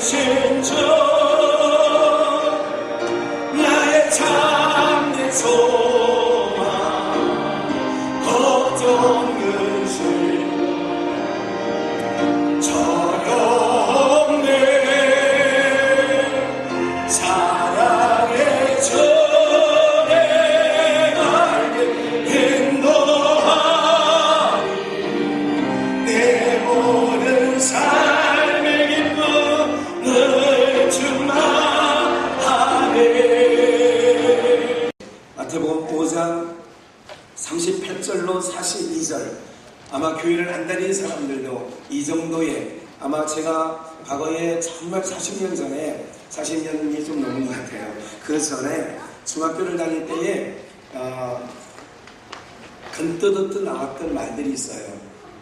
신주 나의 참된 소망 걱정 근심 저녁내 사랑의 전에 알게 인도하니 내 모든 삶의 기쁨을 충만하네. 마태복음 5장 38절로 42절. 아마 교회를 안 다니는 사람들도 이 정도의, 아마 제가 과거에 정말 40년 전에, 40년이 좀 넘은 것 같아요. 그 전에 중학교를 다닐 때에 건뜨듯 나왔던 말들이 있어요.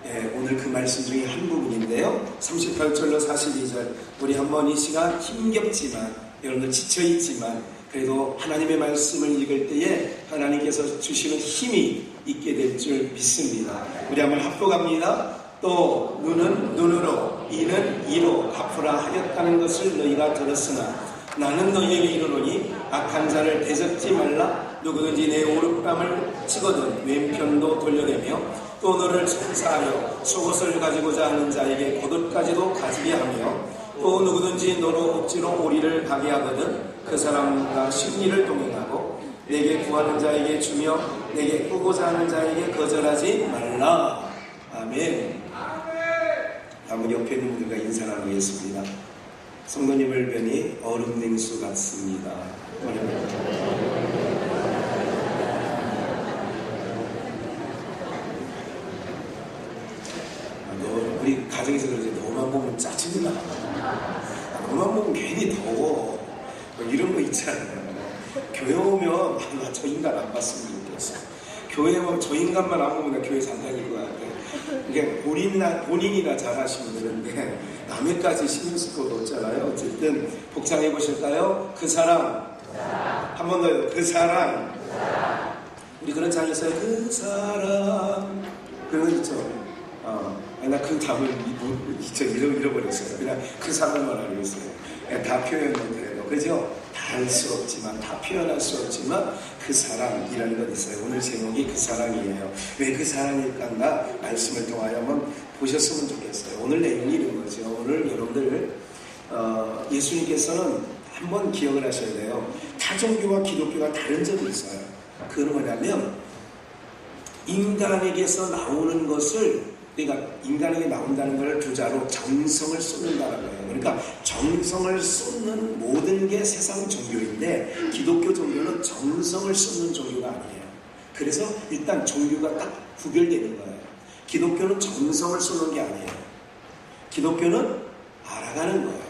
예, 오늘 그 말씀 중에 한 부분인데요. 38절로 42절. 우리 한번 이 시간 힘겹지만, 여러분들 지쳐있지만 그래도 하나님의 말씀을 읽을 때에 하나님께서 주시는 힘이 있게 될 줄 믿습니다. 우리 한번 합독합니다. 또 눈은 눈으로 이는 이로 갚으라 하였다는 것을 너희가 들었으나 나는 너희에게 이르노니 악한 자를 대적지 말라. 누구든지 내 오른뺨을 치거든 왼편도 돌려내며 또 너를 천사하여 속옷을 가지고자 하는 자에게 겉옷까지도 가지게 하며 또 누구든지 너로 억지로 오리를 가게 하거든 그 사람과 심리를 동행하고 내게 구하는 자에게 주며 내게 꾸고자 하는 자에게 거절하지 말라. 아멘. 다음은 옆에 있는 분들과 인사 나누겠습니다. 성도님 을변이 얼음 냉수 같습니다. 우리 가정에서 그러지, 너만 보면 짜증이 나. 너만 보면 괜히 더워. 이런 거 있잖아요. 교회 오면 나 저 인간 안 봤으면 좋겠어. 교회 오면 저 인간만 안 보면 나 교회 잘 다닐 것 같아. 이게 본인이나 잘 하시면 되는데 남의까지 신경 쓸 것도 없잖아요. 어쨌든 복창해 보실까요? 그 사람. 한 번 더요. 그 사람. 우리 그런 장이 있어요. 그 사람. 그런 거 있죠. 나 그 답을 잃어버렸어요. 그냥 그 사람만 알고 있어요. 다 표현 못해요. 그죠? 다 할 수 없지만, 다 표현할 수 없지만 그 사랑이라는 것 있어요. 오늘 제목이 그 사랑이에요. 왜 그 사랑일까? 말씀을 통하여 한번 보셨으면 좋겠어요. 오늘 내용이 이런 거죠. 오늘 여러분들 예수님께서는 한번 기억을 하셔야 돼요. 타종교와 기독교가 다른 점이 있어요. 그건 뭐냐면 인간에게서 나오는 것을, 그러니까 인간에게 나온다는 걸 주자로 정성을 쏟는다는 거예요. 그러니까 정성을 쏟는 모든 게 세상 종교인데 기독교 종교는 정성을 쏟는 종교가 아니에요. 그래서 일단 종교가 딱 구별되는 거예요. 기독교는 정성을 쏟는 게 아니에요. 기독교는 알아가는 거예요.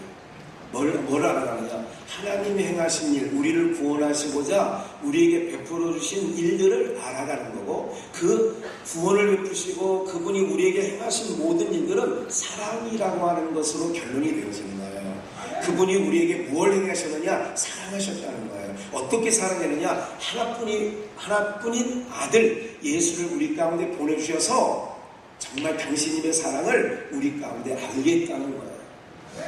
뭘 알아가느냐? 하나님이 행하신 일, 우리를 구원하시고자 우리에게 베풀어 주신 일들을 알아가는 거고, 그 구원을 베푸시고 그분이 우리에게 행하신 모든 일들은 사랑이라고 하는 것으로 결론이 되어지는 거예요. 그분이 우리에게 무엇을 행하셨느냐? 사랑하셨다는 거예요. 어떻게 사랑했느냐? 하나뿐인 아들 예수를 우리 가운데 보내주셔서 정말 당신님의 사랑을 우리 가운데 알게 했다는 거예요.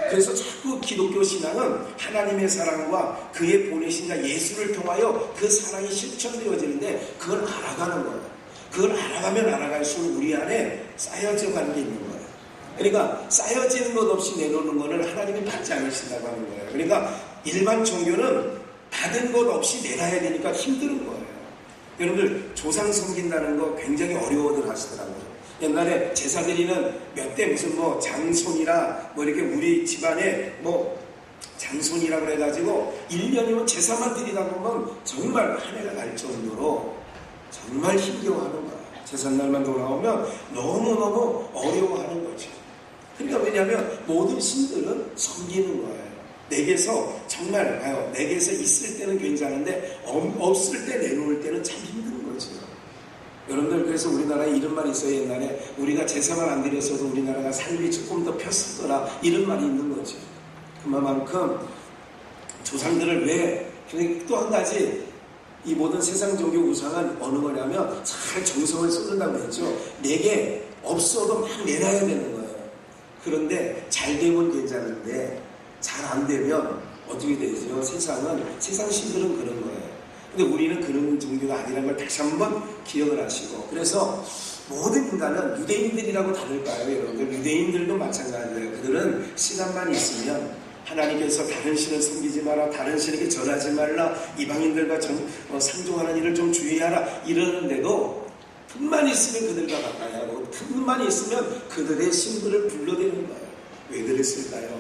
그래서 자꾸 기독교 신앙은 하나님의 사랑과 그의 보내신 자 예수를 통하여 그 사랑이 실천되어지는데 그걸 알아가는 거예요. 그걸 알아가면 알아갈수록 우리 안에 쌓여져 가는 게 있는 거예요. 그러니까 쌓여지는 것 없이 내놓는 것을 하나님이 받지 않으신다고 하는 거예요. 그러니까 일반 종교는 받은 것 없이 내놔야 되니까 힘든 거예요. 여러분들 조상 섬긴다는 거 굉장히 어려워들 하시더라고요. 옛날에 제사 드리는 몇 대 무슨 장손이라 이렇게 우리 집안에 장손이라고 해가지고 1년이면 제사만 드리다 보면 정말 한 해가 날 정도로 정말 힘겨워하는 거야. 제삿날만 돌아오면 너무너무 어려워하는 거죠. 그러니까 왜냐하면 모든 신들은 섬기는 거예요. 내게서 정말 내게서 있을 때는 괜찮은데 없을 때 내놓을 때는 참 힘든 거죠. 여러분들, 그래서 우리나라에 이런 말이 있어요. 옛날에 우리가 제사만 안 드렸어도 우리나라가 삶이 조금 더 폈을 거라, 이런 말이 있는 거죠. 그만큼 조상들을 왜, 또 한 가지, 이 모든 세상 종교 우상은 어느 거냐면 잘 정성을 쏟는다고 했죠. 내게 없어도 막 내놔야 되는 거예요. 그런데 잘 되면 괜찮은데 잘 안 되면 어떻게 되죠? 세상 신들은 그런 거예요. 근데 우리는 그런 종교가 아니라는 걸 다시 한번 기억을 하시고, 그래서 모든 인간은 유대인들이라고 다를까요? 여러분들 유대인들도 마찬가지예요. 그들은 시간만 있으면 하나님께서 다른 신을 섬기지 마라, 다른 신에게 절하지 말라, 이방인들과 상종하는 일을 좀 주의하라 이러는데도 틈만 있으면 그들과 가까이 하고 틈만 있으면 그들의 신들을 불러대는 거예요. 왜 그랬을까요?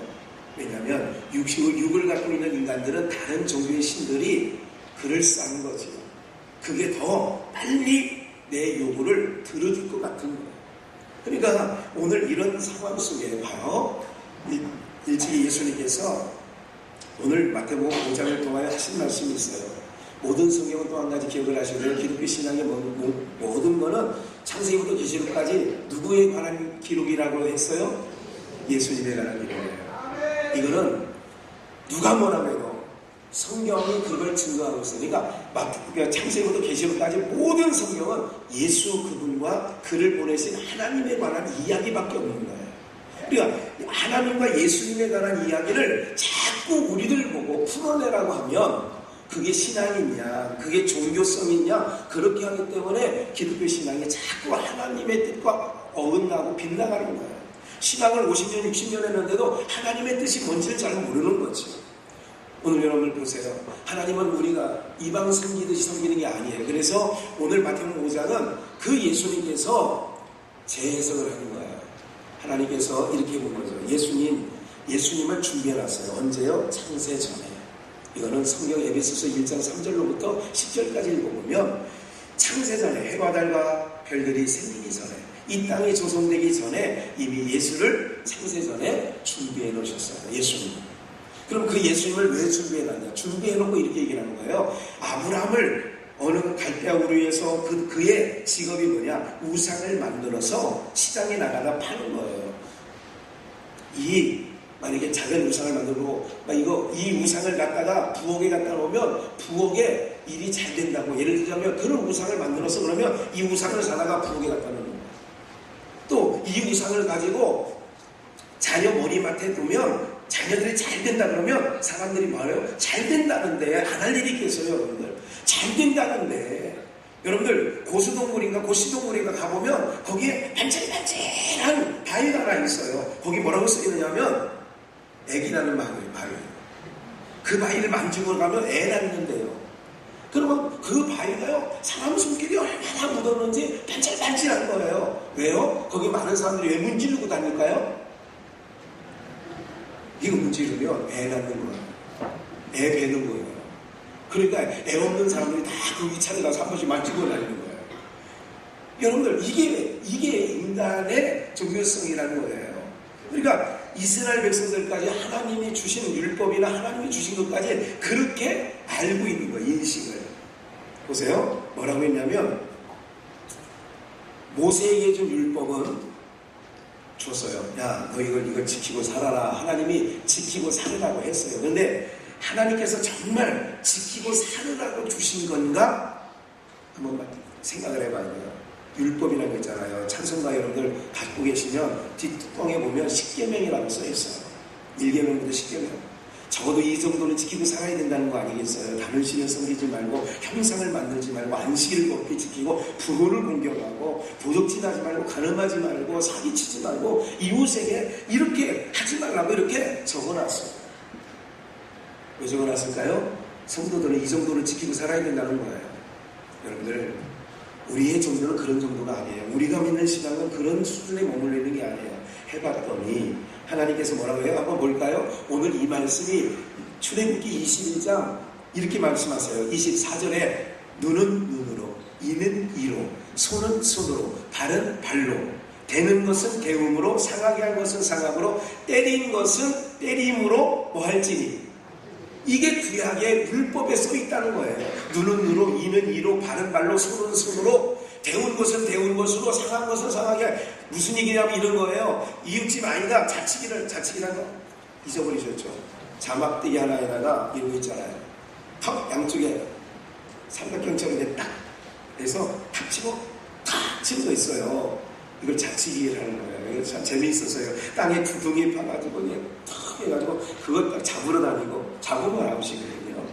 왜냐하면 육을 갖고 있는 인간들은 다른 종교의 신들이 그를 쌓는 거죠. 그게 더 빨리 내 요구를 들어줄 것 같은 거예요. 그러니까 오늘 이런 상황 속에 봐요. 일찍이 예수님께서 오늘 마태복음 5장을 통하여 하신 말씀이 있어요. 모든 성경은 또 한 가지 기억을 하셔야 돼요. 기독교 신앙의 모든 거는 창세기부터 계시록까지 누구에 관한 기록이라고 했어요? 예수님에 관한 기록이에요. 이거는 누가 뭐라고 해도 성경이 그걸 증거하고 있어요. 그러니까 창세기부터 계시록까지 모든 성경은 예수 그분과 그를 보내신 하나님에 관한 이야기밖에 없는 거예요. 그러니까 하나님과 예수님에 관한 이야기를 자꾸 우리들 보고 풀어내라고 하면 그게 신앙이냐, 그게 종교성이냐, 그렇게 하기 때문에 기독교 신앙이 자꾸 하나님의 뜻과 어긋나고 빗나가는 거예요. 신앙을 50년, 60년 했는데도 하나님의 뜻이 뭔지를 잘 모르는 거죠. 오늘 여러분들 보세요. 하나님은 우리가 이방 섬기듯이 섬기는 게 아니에요. 그래서 오늘 마태복음 5장은 그 예수님께서 재해석을 하는 거예요. 하나님께서 이렇게 본 거죠. 예수님을 준비해놨어요. 언제요? 창세 전에. 이거는 성경 에베소서 1장 3절로부터 10절까지 읽어보면 창세 전에 해와 달과 별들이 생기기 전에 이 땅이 조성되기 전에 이미 예수를 창세 전에 준비해 놓으셨어요. 예수님. 그럼 그 예수님을 왜 준비해 놨냐? 준비해 놓고 이렇게 얘기를 하는 거예요. 아브라함을 어느 갈대아 우르에서 그의 직업이 뭐냐? 우상을 만들어서 시장에 나가다 파는 거예요. 만약에 작은 우상을 만들고 이 우상을 갖다가 부엌에 갖다 놓으면 부엌에 일이 잘 된다고, 예를 들자면 그런 우상을 만들어서 그러면 이 우상을 사다가 부엌에 갖다 놓는 거예요. 또 이 우상을 가지고 자녀 머리맡에 두면 자녀들이 잘 된다 그러면 사람들이 말해요. 잘 된다는데 안 할 일이 있겠어요, 여러분들. 잘 된다는데 여러분들 고수동굴인가 고시동굴인가 가보면 거기에 반짝반짝한 바위가 하나 있어요. 거기 뭐라고 쓰이느냐면 애기라는 바위. 그 바위를 만지고 가면 애 낳는데요. 그러면 그 바위가요, 사람 손길이 얼마나 묻었는지 반짝반짝한 거예요. 왜요? 거기 많은 사람들이 왜 문지르고 다닐까요? 이거 문지르면 애 낳는 거예요. 애 베는 거예요. 그러니까 애 없는 사람들이 다 그 위치에 가서 한 번씩 만지고 다니는 거예요. 여러분들 이게 인간의 종교성이라는 거예요. 그러니까 이스라엘 백성들까지 하나님이 주신 율법이나 하나님이 주신 것까지 그렇게 알고 있는 거예요. 인식을. 보세요. 뭐라고 했냐면 모세에게 준 율법은 줬어요. 야, 너 이걸 지키고 살아라. 하나님이 지키고 살으라고 했어요. 그런데 하나님께서 정말 지키고 살으라고 주신 건가? 한번 생각을 해봐야 돼요. 율법이라는 거 있잖아요. 찬송가 여러분들 갖고 계시면 뒷뚜껑에 보면 십계명이라고 써있어요. 1계명부터 10계명. 적어도 이 정도는 지키고 살아야 된다는 거 아니겠어요? 다른 신을 섬기지 말고 형상을 만들지 말고 안식일을 높이 지키고 부모를 공경하고 도적질하지 말고 가늠하지 말고 사기치지 말고 이웃에게 이렇게 하지 말라고 이렇게 적어놨어요. 왜 적어놨을까요? 성도들은 이 정도는 지키고 살아야 된다는 거예요. 여러분들, 우리의 정도는 그런 정도가 아니에요. 우리가 믿는 신앙은 그런 수준에 머물러 있는 게 아니에요. 해봤더니 하나님께서 뭐라고 해요? 한번 볼까요? 오늘 이 말씀이 출애굽기 21장 이렇게 말씀하세요. 24절에 눈은 눈으로, 이는 이로, 손은 손으로, 발은 발로, 대는 것은 대음으로, 상하게 한 것은 상함으로, 때린 것은 때림으로 뭐 할지니. 이게 구약의 율법에 써 있다는 거예요. 눈은 눈으로, 이는 이로, 발은 발로, 손은 손으로, 데운 것은 데운 것으로, 상한 것은 상하게. 무슨 얘기냐면 이런 거예요. 이웃집 아니다. 자치기란 거 잊어버리셨죠? 자막대기 하나에다가 이런 거 있잖아요. 턱 양쪽에 삼각형처럼 딱 해서 탁 치고 탁 치는 거 있어요. 이걸 자치기라는 거예요. 이거 참 재미있었어요. 땅에 두둥이 파가지고 그냥 탁 해가지고 그걸 딱 잡으라고 잡으러 다니고 잡으면 아웃이거든요.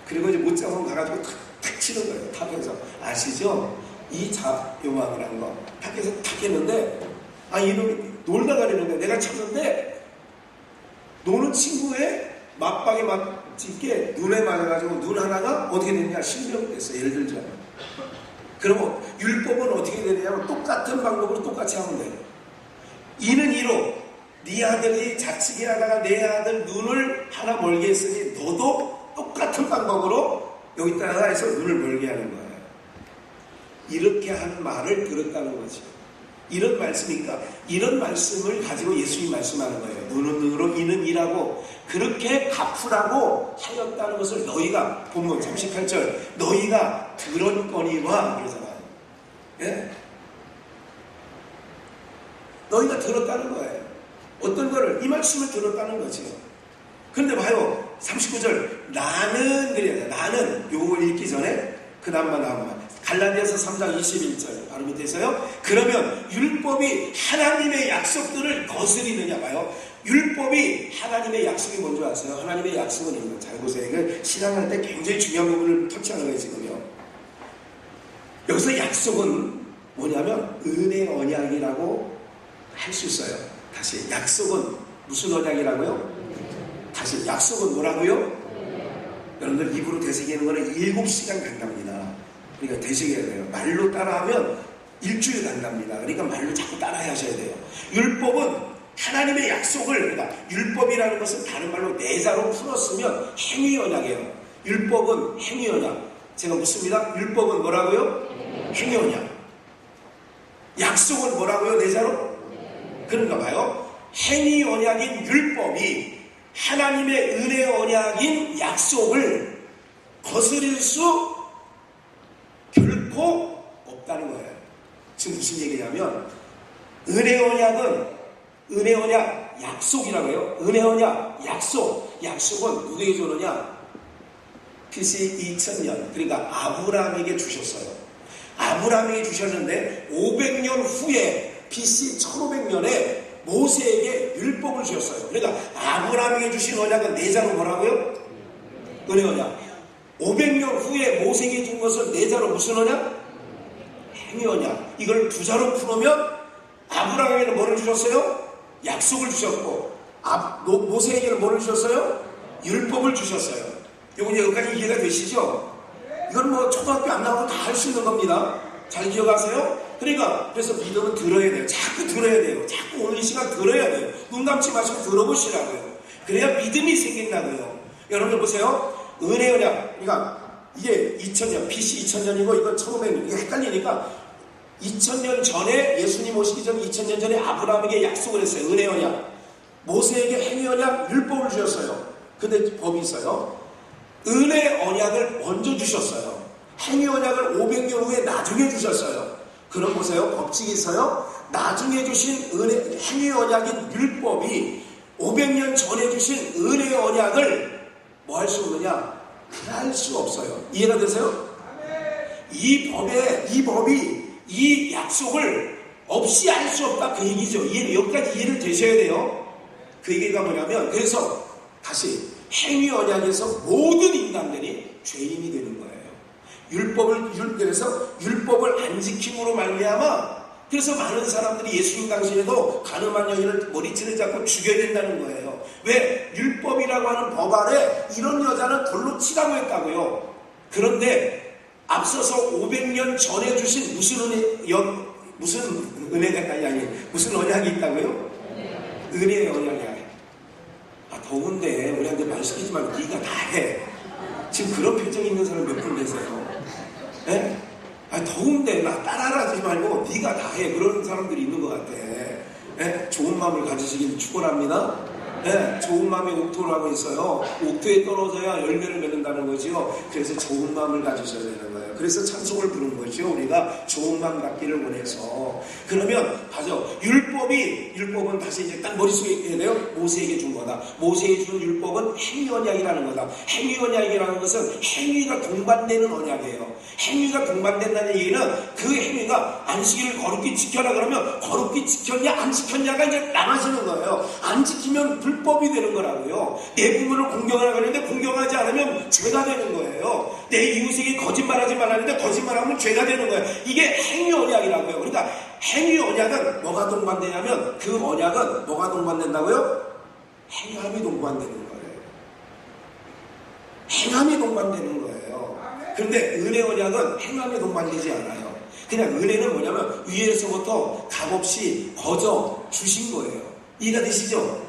그리고 이제 못 잡으면 가가지고 탁 치는 거예요. 탁해서. 아시죠? 이 요망이라는 거. 탁해서 탁 했는데 이놈이 놀다 가려는데 내가 쳤는데 노는 친구의 맞박에 맞게 눈에 맞아가지고 눈 하나가 어떻게 됐냐? 실명이 됐어요. 예를 들자면. 그러면 율법은 어떻게 되냐면 똑같은 방법으로 똑같이 하면 돼요. 이는 이로 네 아들이 자치게 하다가 내 아들 눈을 하나 멀게 했으니 너도 똑같은 방법으로 여기다가 해서 눈을 멀게 하는 거예요. 이렇게 하는 말을 들었다는 거죠. 이런 말씀이니까 이런 말씀을 가지고 예수님이 말씀하는 거예요. 눈은 눈으로 이는 이라고 그렇게 갚으라고 하였다는 것을 너희가 본문 38절 너희가 들었거니와 그러잖아요. 예? 너희가 들었다는 거예요. 어떤 거를 이 말씀을 들었다는 거죠. 그런데 봐요. 39절 나는 그래요. 나는 요걸 읽기 전에 그 다음만 나오면 갈라디아서 3장 21절 바로 밑에서요. 그러면 율법이 하나님의 약속들을 거스리느냐 봐요. 율법이 하나님의 약속이 뭔지 아세요? 하나님의 약속은 이거 잘 보세요. 이거 신앙할 때 굉장히 중요한 부분을 터치하는 거예요 지금요. 여기서 약속은 뭐냐면 은혜 언약이라고 할 수 있어요. 다시 약속은 무슨 언약이라고요? 다시 약속은 뭐라고요? 여러분들 입으로 되새기는 거는 7시간 간답니다. 그러니까 되새겨야 돼요. 말로 따라하면 일주일 간답니다. 그러니까 말로 자꾸 따라해 하셔야 돼요. 율법은 하나님의 약속을 그러니까 율법이라는 것은 다른 말로 내자로 풀었으면 행위 언약이에요. 율법은 행위 언약. 제가 묻습니다. 율법은 뭐라고요? 행위 언약. 약속은 뭐라고요? 내자로? 그런가 봐요. 행위 언약인 율법이 하나님의 은혜 언약인 약속을 거스릴 수 결코 없다는 거예요. 지금 무슨 얘기냐면 은혜 언약 약속이라고 해요. 은혜 언약 약속은 누구에게 주느냐? BC 2000년 그러니까 아브라함에게 주셨어요. 아브라함에게 주셨는데 500년 후에 BC 1500년에 모세에게 율법을 주셨어요. 그러니까 아브라함에게 주신 언약은 내자로 뭐라고요? 은혜 언약. 500년 후에 모세에게 준 것은 내자로 무슨 언약? 행위 언약. 이걸 두 자로 풀으면 아브라함에게는 뭐를 주셨어요? 약속을 주셨고 모세에게는 뭐를 주셨어요? 율법을 주셨어요. 이건 여기까지 이해가 되시죠? 이건 뭐 초등학교 안 나와도 다 할 수 있는 겁니다. 잘 기억하세요? 그러니까 그래서 믿음은 들어야 돼요. 자꾸 들어야 돼요. 자꾸 오늘 이 시간 들어야 돼요. 눈 감지 마시고 들어보시라고요. 그래야 믿음이 생긴다고요. 여러분들 보세요. 은혜 언약. 그러니까 이게 2000년, BC 2000년이고 이건 1500년. 이게 헷갈리니까 2000년 전에 예수님 오시기 전 2000년 전에 아브라함에게 약속을 했어요. 은혜 언약. 모세에게 행위 언약, 율법을 주셨어요. 근데 법이 있어요. 은혜 언약을 먼저 주셨어요. 행위 언약을 500년 후에 나중에 주셨어요. 그럼 보세요. 법칙이 있어요. 나중에 주신 행위 언약인 율법이 500년 전에 주신 은혜의 언약을 뭐 할 수 없느냐? 할 수 없어요. 이해가 되세요? 이 법이 이 약속을 없이 할 수 없다 그 얘기죠. 여기까지 이해를 되셔야 돼요. 그 얘기가 뭐냐면 그래서 다시 행위 언약에서 모든 인간들이 죄인이 되는 거예요. 그래서 율법을 안 지킴으로 말미암아 그래서 많은 사람들이 예수님 당시에도 가늠한 여인을 머리채를 잡고 죽여야 된다는 거예요. 왜? 율법이라고 하는 법 아래 이런 여자는 돌로 치라고 했다고요. 그런데 앞서서 500년 전에 주신 무슨 언약이 있다고요? 은혜의 언약이야. 더운데 우리한테 말 시키지 말고 네가 다 해. 지금 그런 표정 있는 사람 몇 분 계세요? 예? 더운데 나 따라하지 말고 네가 다 해. 그런 사람들이 있는 것 같아. 예? 좋은 마음을 가지시길 축원합니다. 예? 좋은 마음에 옥토를 하고 있어요. 옥토에 떨어져야 열매를 맺는다는 거지요. 그래서 좋은 마음을 가지셔야 되는 거예요. 그래서 찬송을 부른 거죠. 우리가 좋은 마음 갖기를 원해서. 그러면 봐죠. 율법은 다시 이제 딱 머릿속에 있게 돼요. 모세에게 준 거다. 모세에게 준 율법은 행위 언약이라는 거다. 행위 언약이라는 것은 행위가 동반되는 언약이에요. 행위가 동반된다는 얘기는 그 행위가 안식일을 거룩히 지켜라 그러면 거룩히 지켰냐 안 지켰냐가 이제 나눠지는 거예요. 안 지키면 불법이 되는 거라고요. 내 부모를 공경하라 그러는데 공경하지 않으면 죄가 되는 거예요. 내 이웃에게 거짓말하지 말라는데 거짓말하면 죄가 되는 거예요. 이게 행위 언약이라고요. 그러니까 행위 언약은 뭐가 동반되냐면 그 언약은 뭐가 동반된다고요? 행함이 동반되는 거예요. 행함이 동반되는 거예요. 그런데 은혜 언약은 행함이 동반되지 않아요. 그냥 은혜는 뭐냐면 위에서부터 값없이 거저 주신 거예요. 이해가 되시죠?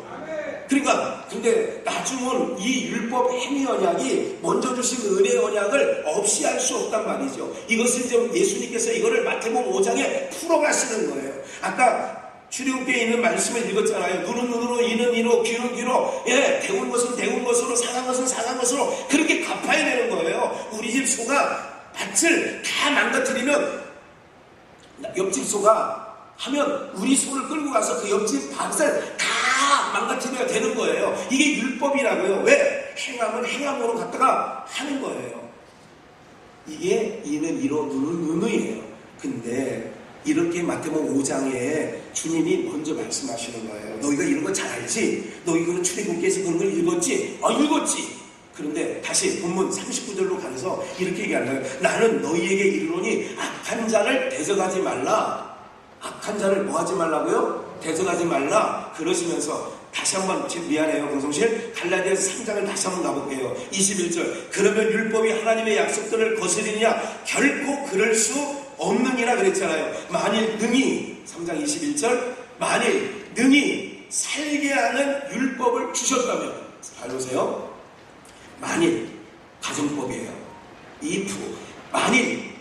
그러니까 근데 나중은 이 율법 행위 언약이 먼저 주신 은혜 언약을 없이 할 수 없단 말이죠. 이것을 좀 예수님께서 이거를 마태복음 5장에 풀어가시는 거예요. 아까 출애굽기에 있는 말씀을 읽었잖아요. 눈은 눈으로, 이는 이로, 귀는 귀로, 데운 것은 데운 것으로, 상한 것은 상한 것으로 그렇게 갚아야 되는 거예요. 우리 집 소가 밭을 다 망가뜨리면 옆집 소가 하면 우리 소를 끌고 가서 그 옆집 밭을 다 망가뜨려야 되는 거예요. 이게 율법이라고요. 왜? 행함은 행함으로 갖다가 하는 거예요. 이게 이는 이로, 눈은 눈이에요. 근데 이렇게 마태복음 5장에 주님이 먼저 말씀하시는 거예요. 너희가 이런 거 잘 알지? 너희 그런 출애굽기에서 그런 걸 읽었지? 읽었지. 그런데 다시 본문 39절로 가서 이렇게 얘기하는 거예요. 나는 너희에게 이르노니 악한 자를 대적하지 말라. 악한 자를 뭐 하지 말라고요? 대적하지 말라. 그러시면서 다시 한번 미안해요 방송실 갈라디아서 3장을 다시 한번 가볼게요. 21절 그러면 율법이 하나님의 약속들을 거스르느냐? 결코 그럴 수 없느니라 그랬잖아요. 만일 능히 3장 21절 만일 능히 살게 하는 율법을 주셨다면 잘 보세요. 만일 가정법이에요. if 만일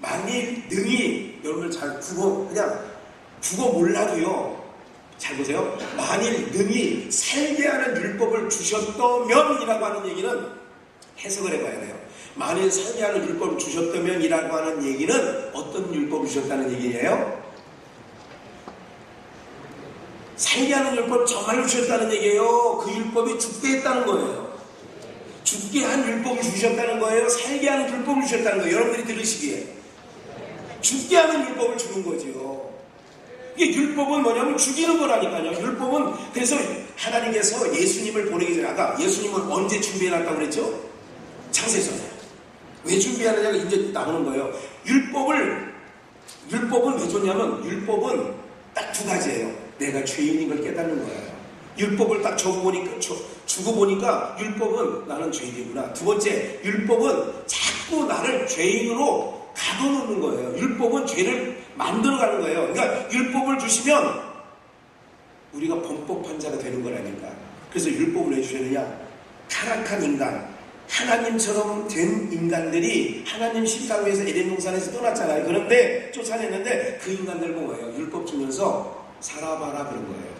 만일 능히 여러분들 잘 국어 몰라도요. 잘 보세요. 만일 능히 살게 하는 율법을 주셨다면 이라고 하는 얘기는 해석을 해봐야 돼요. 만일 살게 하는 율법을 주셨다면 이라고 하는 얘기는 어떤 율법을 주셨다는 얘기예요? 살게 하는 율법 정말로 주셨다는 얘기예요. 그 율법이 죽게 했다는 거예요. 죽게 한 율법을 주셨다는 거예요. 살게 하는 율법을 주셨다는 거예요. 여러분들이 들으시기에 죽게 하는 율법을 주는 거죠. 이게 율법은 뭐냐면 죽이는 거라니까요. 율법은 그래서 하나님께서 예수님을 보내기 전에 아까 예수님을 언제 준비해놨다고 그랬죠? 창세전에. 왜 준비하느냐가 이제 나오는 거예요. 율법은 왜 줬냐면 율법은 딱 두 가지예요. 내가 죄인인 걸 깨닫는 거예요. 율법을 딱 주고 보니까 율법은 나는 죄인이구나. 두 번째, 율법은 자꾸 나를 죄인으로 가둬놓는 거예요. 율법은 죄를 만들어가는 거예요. 그러니까 율법을 주시면 우리가 범법한 자가 되는 거라니까. 그래서 율법을 왜 주셨느냐? 타락한 인간, 하나님처럼 된 인간들이 하나님 싫다고 해서 에덴 동산에서 떠났잖아요. 그런데 쫓아냈는데 그 인간들 뭐예요? 율법 주면서 살아봐라 그런 거예요.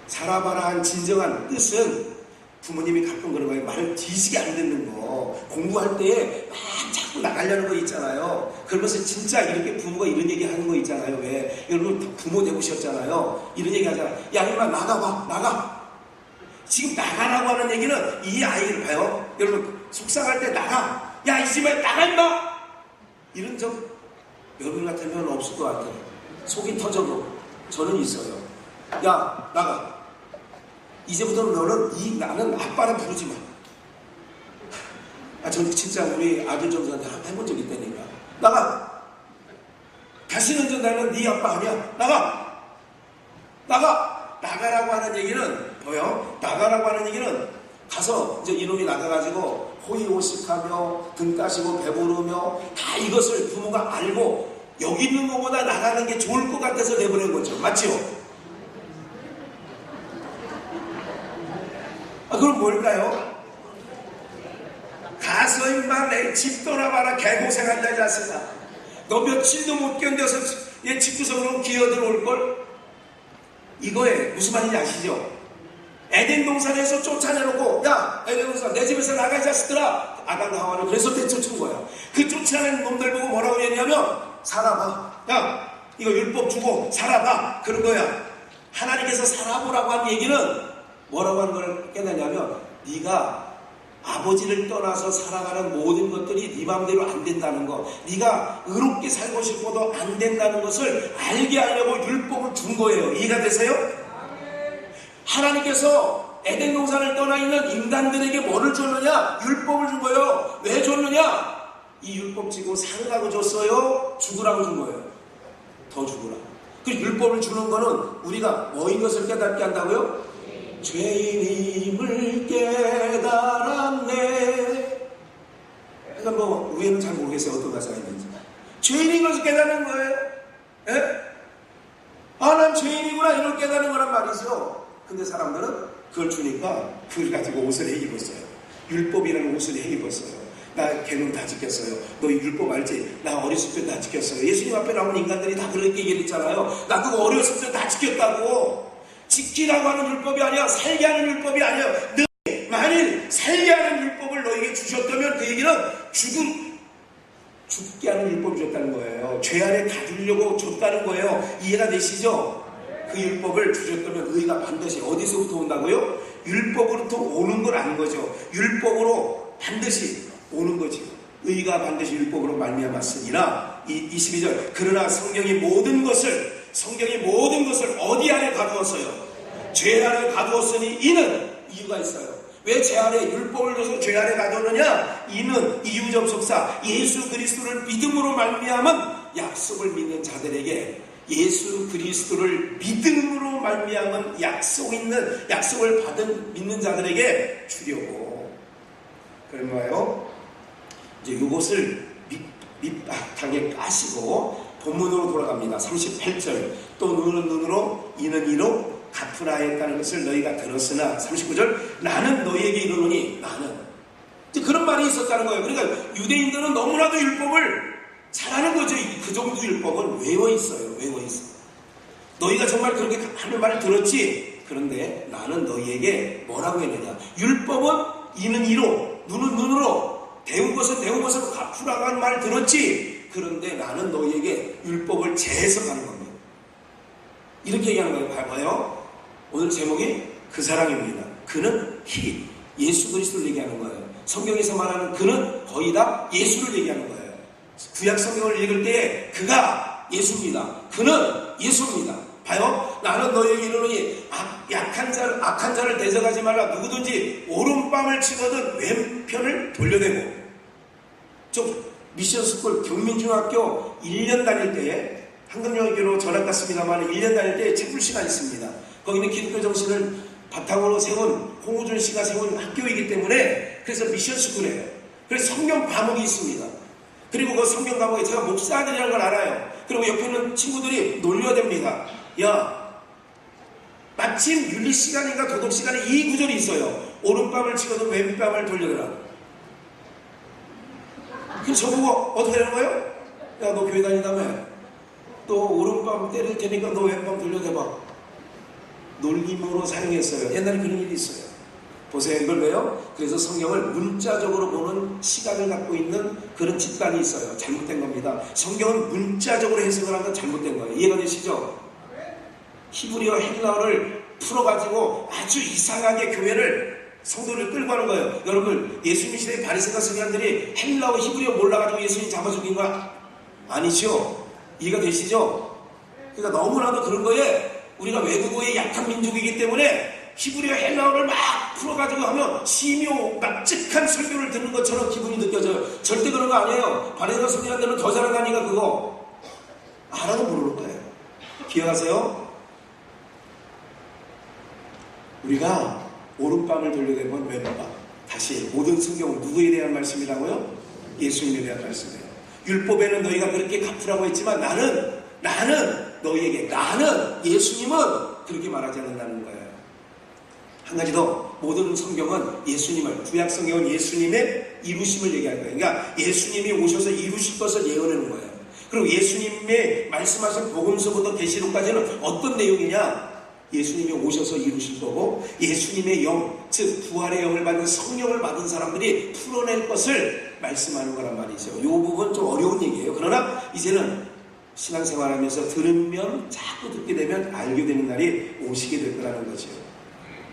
살아봐라 한 진정한 뜻은 부모님이 가끔 그런 거예요. 말을 뒤지게 안 듣는 거. 공부할 때 막 자꾸 나가려는 거 있잖아요. 그러면서 진짜 이렇게 부모가 이런 얘기 하는 거 있잖아요. 왜? 여러분 부모 되보셨잖아요. 이런 얘기 하잖아요. 야 임마 나가봐. 나가. 지금 나가라고 하는 얘기는 이 아이를 봐요. 여러분 속상할 때 나가. 야 이 집에 나가 임마. 이런 적 여러분 같으면 없을 것 같아요. 속이 터져도 저는 있어요. 야 나가. 이제부터 너는 나는 아빠라 부르지 마. 저는 진짜 우리 아들 정도한테 해본 적 있다니까. 나가. 다시는 나는 네 아빠 아니야. 나가. 나가라고 하는 얘기는 뭐요? 나가라고 하는 얘기는 가서 이제 이놈이 나가가지고 호의호식하며 등 따시고 배부르며 다 이것을 부모가 알고 여기 있는 것보다 나가는 게 좋을 것 같아서 내보낸 거죠. 맞죠? 그럼 뭘까요? 가서 임마 내 집 떠나봐라. 개고생한다 이 자식아. 너 며칠도 못 견뎌서 얘 집구석으로 기어들어올걸? 이거에 무슨 말인지 아시죠? 에덴 동산에서 쫓아내놓고 야 에덴 동산 내 집에서 나가 이 자식들아. 아담과 하와는 그래서 내쫓은 거야. 그 쫓아낸 놈들 보고 뭐라고 했냐면 살아봐. 야 이거 율법 주고 살아봐. 그런 거야. 하나님께서 살아보라고 한 얘기는 뭐라고 하는 걸 깨닫냐면 네가 아버지를 떠나서 살아가는 모든 것들이 네 마음대로 안 된다는 거, 네가 의롭게 살고 싶어도 안 된다는 것을 알게 하려고 율법을 준 거예요. 이해가 되세요? 하나님께서 에덴 동산을 떠나 있는 인간들에게 뭐를 줬느냐? 율법을 준 거예요. 왜 줬느냐? 이 율법 지고 살라고 줬어요? 죽으라고 준 거예요. 더 죽으라. 그 율법을 주는 거는 우리가 뭐인 것을 깨닫게 한다고요? 죄인임을 깨달았네. 그러니까 뭐 위에는 잘 모르겠어요. 어떤 가사가 있는지. 죄인인 것을 깨닫는 거예요. 예? 아, 난 죄인이구나 이걸 깨닫는 거란 말이죠. 근데 사람들은 그걸 주니까 그걸 가지고 옷을 해 입었어요. 율법이라는 옷을 해 입었어요. 나 계명 다 지켰어요. 너 율법 알지? 나 어렸을 때 다 지켰어요. 예수님 앞에 나온 인간들이 다 그렇게 얘기했잖아요. 나 그거 어렸을 때 다 지켰다고. 지키라고 하는 율법이 아니야. 살게 하는 율법이 아니야. 너희 만일 살게 하는 율법을 너에게 주셨다면 그 얘기는 죽게 하는 율법을 줬다는 거예요. 죄 안에 가두려고 줬다는 거예요. 이해가 되시죠? 그 율법을 주셨다면 의가 반드시 어디서부터 온다고요? 율법으로부터 오는 걸 아는 거죠. 율법으로 반드시 오는 거지. 의가 반드시 율법으로 말미암았으니라. 22절. 그러나 성경이 모든 것을 어디 안에 가두었어요? 죄 안에 가두었으니 이는 이유가 있어요. 왜 죄 안에 율법을 줘서 죄 안에 가두느냐? 이는 이유 접속사 예수 그리스도를 믿음으로 말미암은 약속을 믿는 자들에게, 예수 그리스도를 믿음으로 말미암은 약속을 받은 믿는 자들에게 주려고. 그런 거예요. 이제 이것을 밑바탕에 까시고 본문으로 돌아갑니다. 38절. 또 눈은 눈으로 이는 이로 갚으라 했다는 것을 너희가 들었으나, 39절. 나는 너희에게 이르노니, 나는. 이제 그런 말이 있었다는 거예요. 그러니까 유대인들은 너무나도 율법을 잘하는 거죠. 그 정도 율법을 외워 있어요. 너희가 정말 그렇게 하는 말을 들었지? 그런데 나는 너희에게 뭐라고 했느냐? 율법은 이는 이로, 눈은 눈으로, 배운 것은 배운 것으로 갚으라고 하는 말을 들었지? 그런데 나는 너희에게 율법을 재해석하는 겁니다. 이렇게 얘기하는 거예요. 봐봐요. 오늘 제목이 그 사랑입니다. 그는 예수 그리스도를 얘기하는 거예요. 성경에서 말하는 그는 거의 다 예수를 얘기하는 거예요. 구약 성경을 읽을 때에 그가 예수입니다. 그는 예수입니다. 봐요. 나는 너희에게 이르노니 악한 자를 대적하지 말라. 누구든지 오른뺨을 치거든 왼편을 돌려대고. 미션스쿨 경민중학교 1년 다닐 때에 한국영어교로 전학 갔습니다만 1년 다닐 때 책불 시간이 있습니다. 거기는 기독교 정신을 바탕으로 세운 홍우준 씨가 세운 학교이기 때문에 그래서 미션스쿨이에요. 그래서 성경 과목이 있습니다. 그리고 그 성경 과목에 제가 목사들이라는 걸 알아요. 그리고 옆에 있는 친구들이 놀려댑니다. 야, 마침 윤리 시간인가 도덕 시간에 이 구절이 있어요. 오른뺨을 치거든 왼뺨을 돌려대라. 그럼 저보고 어떻게 하는 거예요? 야, 너 교회 다니다며? 너 오른밤 때릴 테니까 너 왼밤 돌려대봐. 놀림으로 사용했어요. 옛날에 그런 일이 있어요. 보세요. 이걸 왜요? 그래서 성경을 문자적으로 보는 시각을 갖고 있는 그런 집단이 있어요. 잘못된 겁니다. 성경은 문자적으로 해석을 하면 잘못된 거예요. 이해가 되시죠? 히브리어 헬라어를 풀어가지고 아주 이상하게 교회를 성도를 끌고 가는 거예요. 여러분, 예수님 시대의 바리새파 서기관들이 헬라어 히브리어 몰라가지고 예수님 잡아 죽인 거야? 아니죠? 이해가 되시죠? 그러니까 너무나도 그런 거에 우리가 외국어의 약한 민족이기 때문에 히브리어 헬라어를 막 풀어가지고 하면 심요 납작한 설교를 듣는 것처럼 기분이 느껴져요. 절대 그런 거 아니에요. 바리새파 서기관들은 더 잘한다니까 그거 알아도 모르는 거예요. 기억하세요? 우리가 오른밤을 돌려대면 왼밤. 다시 모든 성경은 누구에 대한 말씀이라고요? 예수님에 대한 말씀이에요. 율법에는 너희가 그렇게 갚으라고 했지만 나는 너희에게, 나는 예수님은 그렇게 말하지 않는다는 거예요. 한 가지 더, 모든 성경은 예수님을, 구약 성경은 예수님의 이루심을 얘기하는 거예요. 그러니까 예수님이 오셔서 이루실 것을 예언하는 거예요. 그리고 예수님의 말씀하신 복음서부터 계시록까지는 어떤 내용이냐? 예수님이 오셔서 이루실 거고, 예수님의 영, 즉 부활의 영을 받은 성령을 받은 사람들이 풀어낼 것을 말씀하는 거란 말이죠. 이 부분 좀 어려운 얘기예요. 그러나 이제는 신앙생활하면서 들으면, 자꾸 듣게 되면 알게 되는 날이 오시게 될 거라는 거죠.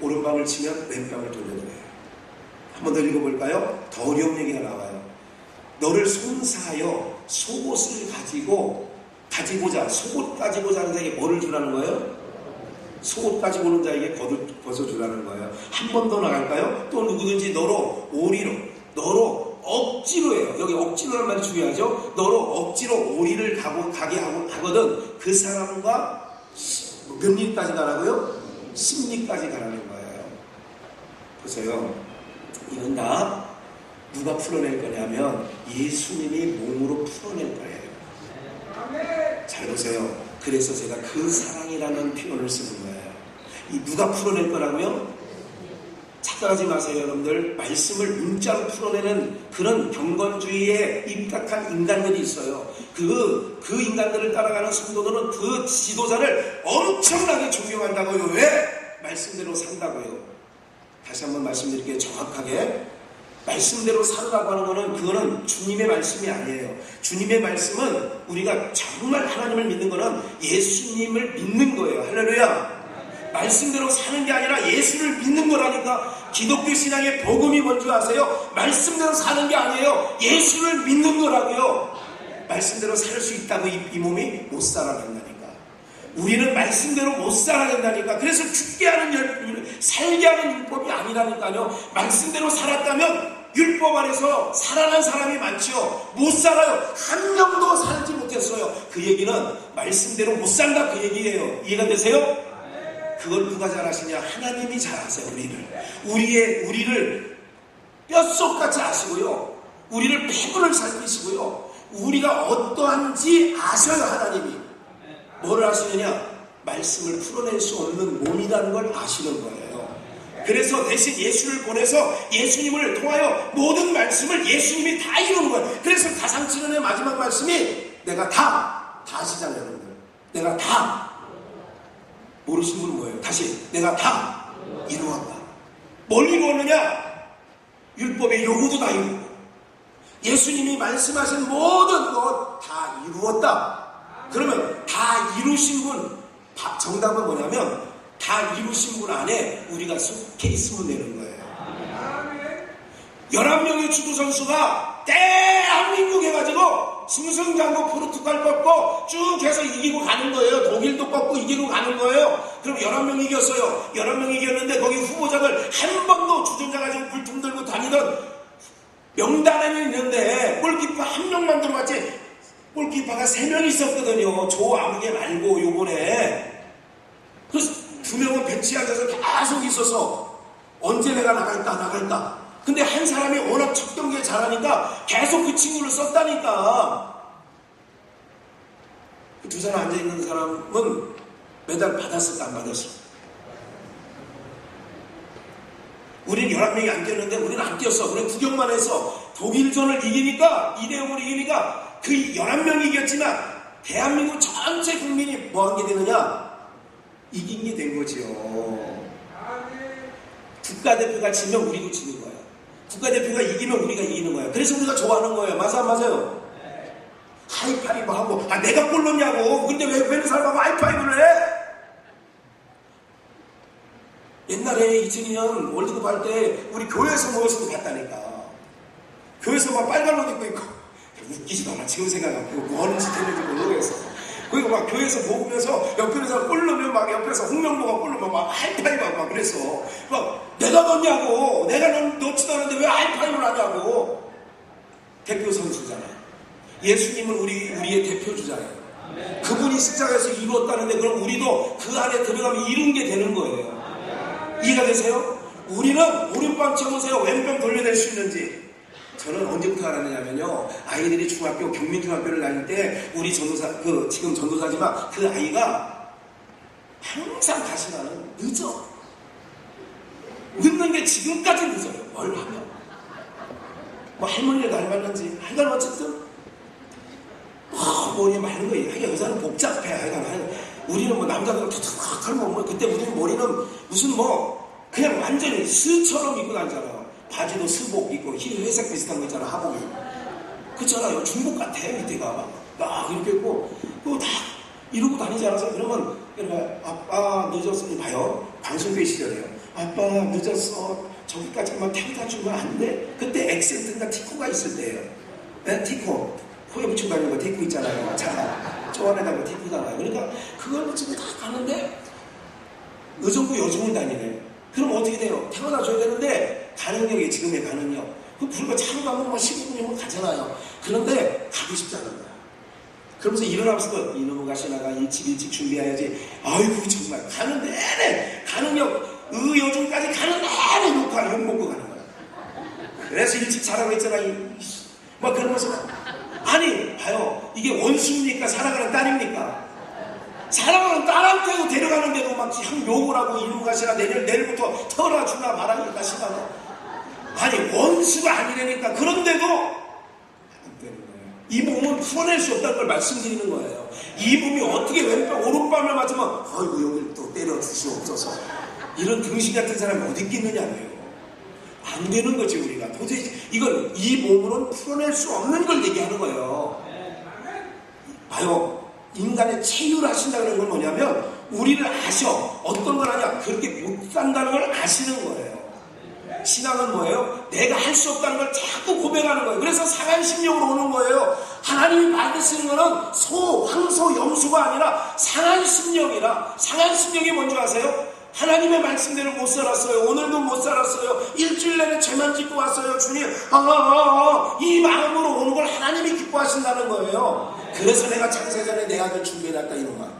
오른밤을 치면 왼밤을 돌려드려요. 한 번 더 읽어볼까요? 더 어려운 얘기가 나와요. 너를 송사하여 속옷을 가지고자 속옷 가지고자 하는 자에게 뭐를 주라는 거예요? 속옷 가지고 오는 자에게 겉을 벗어주라는 거예요. 한 번 더 나갈까요? 또 누구든지 너로 억지로 해요. 여기 억지로란 말이 중요하죠. 너로 억지로 오리를 가게 하거든 그 사람과 몇 리까지 가라고요? 10리까지 가라는 거예요. 보세요. 이건 다 누가 풀어낼 거냐면 예수님이 몸으로 풀어낼 거예요. 잘 보세요. 그래서 제가 그 사랑이라는 표현을 쓰는 거예요. 이 누가 풀어낼 거라고요? 착각하지 마세요, 여러분들. 말씀을 문자로 풀어내는 그런 경건주의에 입각한 인간들이 있어요. 그 인간들을 따라가는 성도들은 그 지도자를 엄청나게 존경한다고요. 왜? 말씀대로 산다고요. 다시 한번 말씀드릴게요. 정확하게. 말씀대로 살으라고 하는 거는 그거는 주님의 말씀이 아니에요. 주님의 말씀은 우리가 정말 하나님을 믿는 거는 예수님을 믿는 거예요. 할렐루야. 말씀대로 사는 게 아니라 예수를 믿는 거라니까. 기독교 신앙의 복음이 뭔지 아세요? 말씀대로 사는 게 아니에요. 예수를 믿는 거라고요. 말씀대로 살 수 있다고 이 몸이 못 살아간다니까. 우리는 말씀대로 못 살아간다니까. 그래서 죽게 하는 살게 하는 율법이 아니라니까요. 말씀대로 살았다면 율법 안에서 살아난 사람이 많죠. 못 살아요. 한 명도 살지 못했어요. 그 얘기는 말씀대로 못 산다 그 얘기예요. 이해가 되세요? 그걸 누가 잘하시냐? 하나님이 잘하세요. 우리를 뼛속같이 아시고요. 우리를 피부를 살피시고요. 우리가 어떠한지 아셔요. 하나님이. 뭐를 아시느냐? 말씀을 풀어낼 수 없는 몸이라는 걸 아시는 거예요. 그래서 대신 예수를 보내서 예수님을 통하여 모든 말씀을 예수님이 다 이루는 거예요. 그래서 가상칠언의 마지막 말씀이 내가 다 아시잖아요. 여러분들. 내가 다. 모르신 분은 뭐예요? 다시 내가 다 이루었다. 뭘 이루었느냐? 율법의 요구도 다 이루고 예수님이 말씀하신 모든 것 다 이루었다. 그러면 다 이루신 분 정답은 뭐냐면 다 이루신 분 안에 우리가 속해 있으면 되는 거예요. 11명의 축구 선수가 대한민국 해가지고 승승장구 포르투갈 꺾고 쭉 해서 이기고 가는 거예요. 독일도 꺾고 이기고 가는 거예요. 그럼 11명 이겼어요. 11명 이겼는데 거기 후보자들 한 번도 주전자가 지금 불통 들고 다니던 명단에는 있는데 골키퍼 한 명만 들어갔지. 골키퍼가 3명 있었거든요. 조 아무개 말고 요번에. 그래서 2명은 벤치에 앉아서 계속 있어서 언제 내가 나갈까. 근데 한 사람이 워낙 첫 경기에 잘하니까 계속 그 친구를 썼다니까. 그 두 사람 앉아있는 사람은 메달 받았을까 안 받았을까? 우린 11명이 안 뛰었는데 우리는 안 뛰었어. 우리는 구경만 해서 독일전을 이기니까 2대0으로 이기니까 그 11명이 이겼지만 대한민국 전체 국민이 뭐 한 게 되느냐? 이긴 게 된 거지요. 국가대표가 지면 우리도 지는 거야. 국가대표가 이기면 우리가 이기는 거야. 그래서 우리가 좋아하는 거예요. 맞아요? 하이파이브 하고 내가 골 넣냐고. 근데 왜 그 사람하고 하이파이브를 해? 옛날에 2002년 월드컵 할 때 우리 교회에서 모여서 봤다니까. 교회에서 막 빨간 옷 입고 있고 웃기지도 않아. 지금 생각하면 뭐 하는 짓 했는지 모르겠어. 그리고 막 교회에서 먹으면서 옆에서 골 넣으면 막 옆에서 홍명보가 골 넣으면 막 하이파이브하고 막 그랬어. 막 내가 넣냐고. 내가 넣지도 않았는데 왜 하이파이브를 하냐고. 대표 선수잖아. 예수님은 우리의 대표주잖아요. 그분이 십자가에서 이루었다는데 그럼 우리도 그 안에 들어가면 이룬 게 되는 거예요. 이해가 되세요? 우리는 오른밤 쳐보세요. 왼밤 돌려낼 수 있는지. 저는 언제부터 알았느냐면요. 아이들이 중학교, 경민중학교를 다닐 때 우리 전도사, 지금 전도사지만 그 아이가 항상 다시 나는 늦어. 늦는 게 지금까지 늦어요. 뭘 하면. 뭐 할머니를 닮았는지, 하여간 어쨌든 머리에 많은 거예요. 하여간 여자는 복잡해. 하여간 우리는 뭐 남자들은 툭툭 뭐 그때 우리는 머리는 무슨 그냥 완전히 스처럼 입고 다니잖아요. 바지도 스복 입고 흰 회색 비슷한 거 있잖아. 하복이. 그렇잖아요. 중복 같아. 밑에가 막 이렇게 있고 그거 다 이러고 다니지 않아서 그러면 아빠 늦었으니 봐요. 방송국의 시절이에요. 아빠 늦었어. 저기까지만 태워다 주면 안 돼? 그때 엑센트인가 티코가 있을 때예요. 네? 티코. 코에 붙이고 다니는 거 티코 있잖아요. 자, 저 안에다가 티코잖아요. 그러니까 그걸 붙이고 다 가는데 의정부 여중을 다니네. 그럼 어떻게 돼요? 태워다 줘야 되는데 가능력이 지금의 가능력. 그 불과 차로 가면 뭐 15분이면 가잖아요. 그런데 가고 싶지 않은 거야. 그러면서 일어나면서도 이놈의 가시나가 일찍 준비해야지. 아이고 정말 가는 내내 가능력 의여중까지 가는 내내 욕 먹고 가는 거야. 그래서 일찍 자라고 했잖아. 막 그러면서 아니 봐요. 이게 원수입니까? 사랑하는 딸입니까? 사랑하는 딸한테도 데려가는데도 막 욕을 하고 이놈의 가시나 내일부터 털어주나 말하니까 시간은 아니 원수가 아니라니까. 그런데도 안 되는 거예요. 이 몸은 풀어낼 수 없다는 걸 말씀드리는 거예요. 이 몸이 어떻게 왼발 오른발을 맞으면 아이고 여기를 또 때려 주시옵소서 이런 등신 같은 사람이 어디 있겠느냐고요. 안 되는 거지. 우리가 도대체 이건 이 몸으로는 풀어낼 수 없는 걸 얘기하는 거예요. 봐요. 인간의 체휼하신다는 건 뭐냐면 우리를 아셔. 어떤 걸 하냐 그렇게 못 산다는 걸 아시는 거예요. 신앙은 뭐예요? 내가 할 수 없다는 걸 자꾸 고백하는 거예요. 그래서 상한 심령으로 오는 거예요. 하나님이 받으시는 거는 황소, 염소가 아니라 상한 심령이라. 상한 심령이 뭔지 아세요? 하나님의 말씀대로 못 살았어요. 오늘도 못 살았어요. 일주일 내내 죄만 짓고 왔어요. 주님, 이 마음으로 오는 걸 하나님이 기뻐하신다는 거예요. 그래서 내가 창세전에 내 아들 준비해놨다 이런 거야.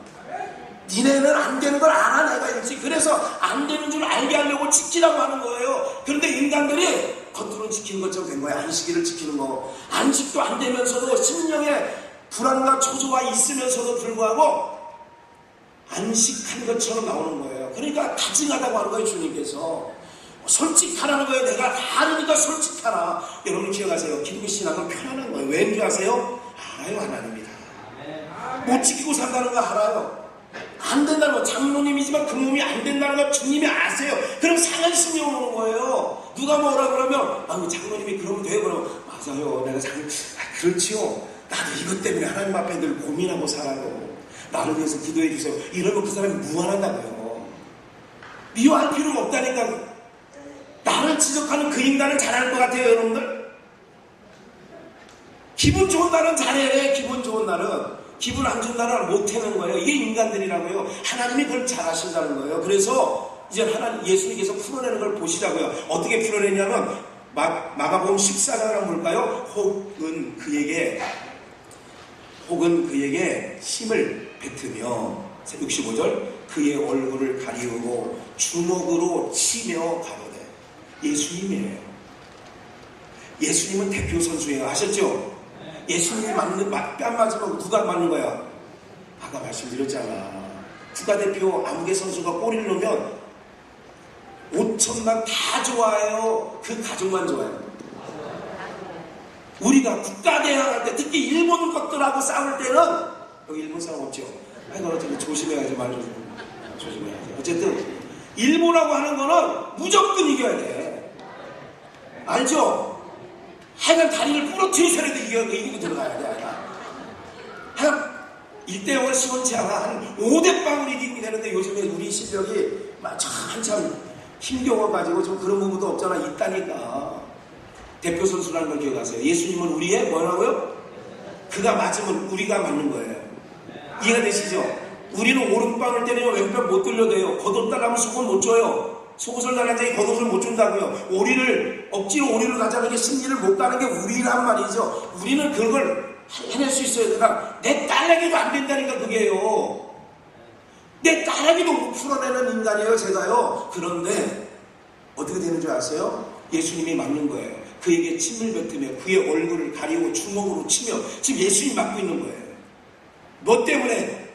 니네는 안 되는 걸 알아 내가 일찍. 그래서 안 되는 줄 알게 하려고 지키라고 하는 거예요. 그런데 인간들이 겉으로 지키는 것처럼 된 거예요. 안식일을 지키는 거. 안식도 안 되면서도 심령에 불안과 초조가 있으면서도 불구하고 안식한 것처럼 나오는 거예요. 그러니까 다증하다고 하는 거예요. 주님께서 솔직하라는 거예요. 내가 다 아니까 솔직하라. 여러분 기억하세요. 기독교 신앙은 편안한 거예요. 왜인지 아세요? 알아요. 하나님이 다 못 지키고 산다는 거 알아요. 안 된다는 거. 장로님이지만 그 몸이 안 된다는 거 주님이 아세요. 그럼 상한 심령 오는 거예요. 누가 뭐라 그러면 장로님이 그러면 돼요. 그러면 맞아요. 내가 그렇지요. 나도 이것 때문에 하나님 앞에 늘 고민하고 살아요. 나를 위해서 기도해 주세요. 이러면 그 사람이 무한하다고요. 미워할 필요가 없다니까. 나를 지적하는 그 인간은 잘할 것 같아요. 여러분들 기분 좋은 날은 잘해. 기분 좋은 날은. 기분 안 좋은 날은 못하는 거예요. 이게 인간들이라고요. 하나님이 그걸 잘하신다는 거예요. 그래서 이제 예수님께서 풀어내는 걸 보시라고요. 어떻게 풀어내냐면 마가복음 14장을 볼까요? 혹은 그에게 힘을 뱉으며 65절 그의 얼굴을 가리우고 주먹으로 치며 가로되. 예수님이에요. 예수님은 대표 선수예요. 아셨죠? 예수님이 뺨 맞으면 누가 맞는 거야? 아까 말씀드렸잖아. 국가대표 아무개 선수가 골을 넣으면 5천만 다 좋아해요? 그 가족만 좋아해요? 우리가 국가대항 할 때 특히 일본 것들하고 싸울 때는 여기 일본 사람 없죠? 아이고 어떻게 조심해야지. 말 좀 조심해야지. 어쨌든 일본하고 하는 거는 무조건 이겨야 돼. 알죠? 하여간 다리를 부러뜨리서라도 이기고 들어가야 돼. 하여간 1대0을 시원치 않아. 한 5대0을 이기고 되는데 요즘에 우리 실력이 한참 힘겨워가지고 좀 그런 부분도 없잖아. 있다니까. 대표 선수라는 걸 기억하세요. 예수님은 우리의 뭐라고요? 그가 맞으면 우리가 맞는 거예요. 이해가 되시죠? 우리는 오른방을 때리면 왼편 못 들려대요. 겉옷달라면 속은 못 줘요. 속옷을 달라는 자기 겉옷을 못 준다고요. 억지로 오리를 가자는 게 승리를 못 가는 게 우리란 말이죠. 우리는 그걸 해낼 수 있어요. 그러니까 내 딸에게도 안 된다니까 그게요. 내 딸에게도 못 풀어내는 인간이에요. 제가요. 그런데 어떻게 되는 줄 아세요? 예수님이 맞는 거예요. 그에게 침을 뱉으며 그의 얼굴을 가리고 주먹으로 치며 지금 예수님이 맞고 있는 거예요. 뭐 때문에?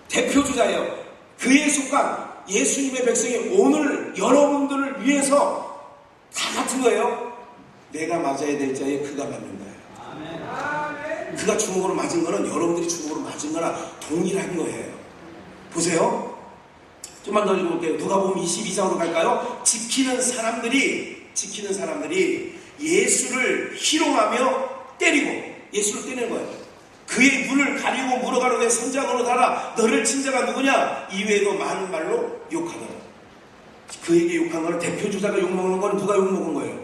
대표주자예요. 그에 속한 예수님의 백성이 오늘 여러분들을 위해서 다 같은 거예요. 내가 맞아야 될 자에 그가 맞는 거예요. 그가 주먹으로 맞은 거는 여러분들이 주먹으로 맞은 거나 동일한 거예요. 보세요. 좀만 더 읽어볼게요. 누가복음 22장으로 갈까요? 지키는 사람들이 예수를 희롱하며 때리고 예수를 때리는 거예요. 그의 눈을 가리고 물어가로되 선장으로 달아 너를 친 자가 누구냐? 이외에도 많은 말로 욕하더라. 그에게 욕한 거는 대표 주자가 욕먹는 거는 누가 욕먹은 거예요?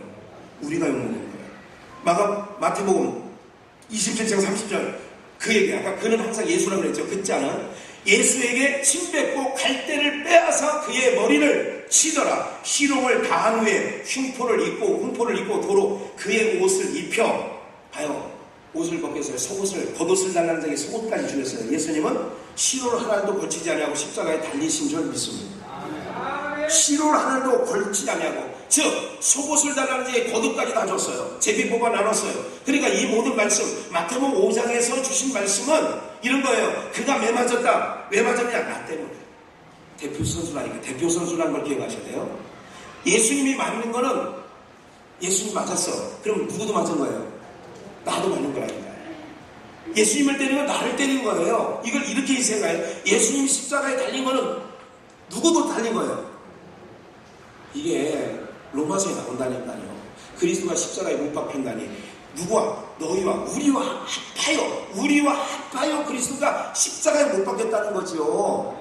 우리가 욕먹은 거예요. 마태복음 27장 30절 그에게 아까 그는 항상 예수라고 그랬죠. 그 자는 예수에게 침 뱉고 갈대를 빼앗아 그의 머리를 치더라. 희롱을 다한 후에 흉포를 입고 도로 그의 옷을 입혀 봐요. 옷을 벗겼어요. 속옷을 겉옷을 달라는 자에게 속옷까지 주셨어요. 예수님은 시로를 하나도 걸치지 아니하고 십자가에 달리신 줄 믿습니다. 시로를 하나도 걸치지 아니하고 즉 속옷을 달라는 자에게 겉옷까지 다 줬어요. 제비 뽑아 나눴어요. 그러니까 이 모든 말씀 마태복음 5장에서 주신 말씀은 이런 거예요. 그가 왜 맞았다? 왜 맞았냐? 나 때문에. 대표 선수라니까. 대표 선수라는 걸 기억하셔야 돼요. 예수님이 맞는 거는 예수님 맞았어. 그럼 누구도 맞은 거예요? 나도 맞는 거라니까. 예수님을 때리면 나를 때린 거예요. 이걸 이렇게 생각해요. 예수님이 십자가에 달린 거는 누구도 달린 거예요. 이게 로마서에 나온다니까요. 그리스도가 십자가에 못 박힌다니 누구와 너희와 우리와 합하여 그리스도가 십자가에 못 박혔다는 거죠.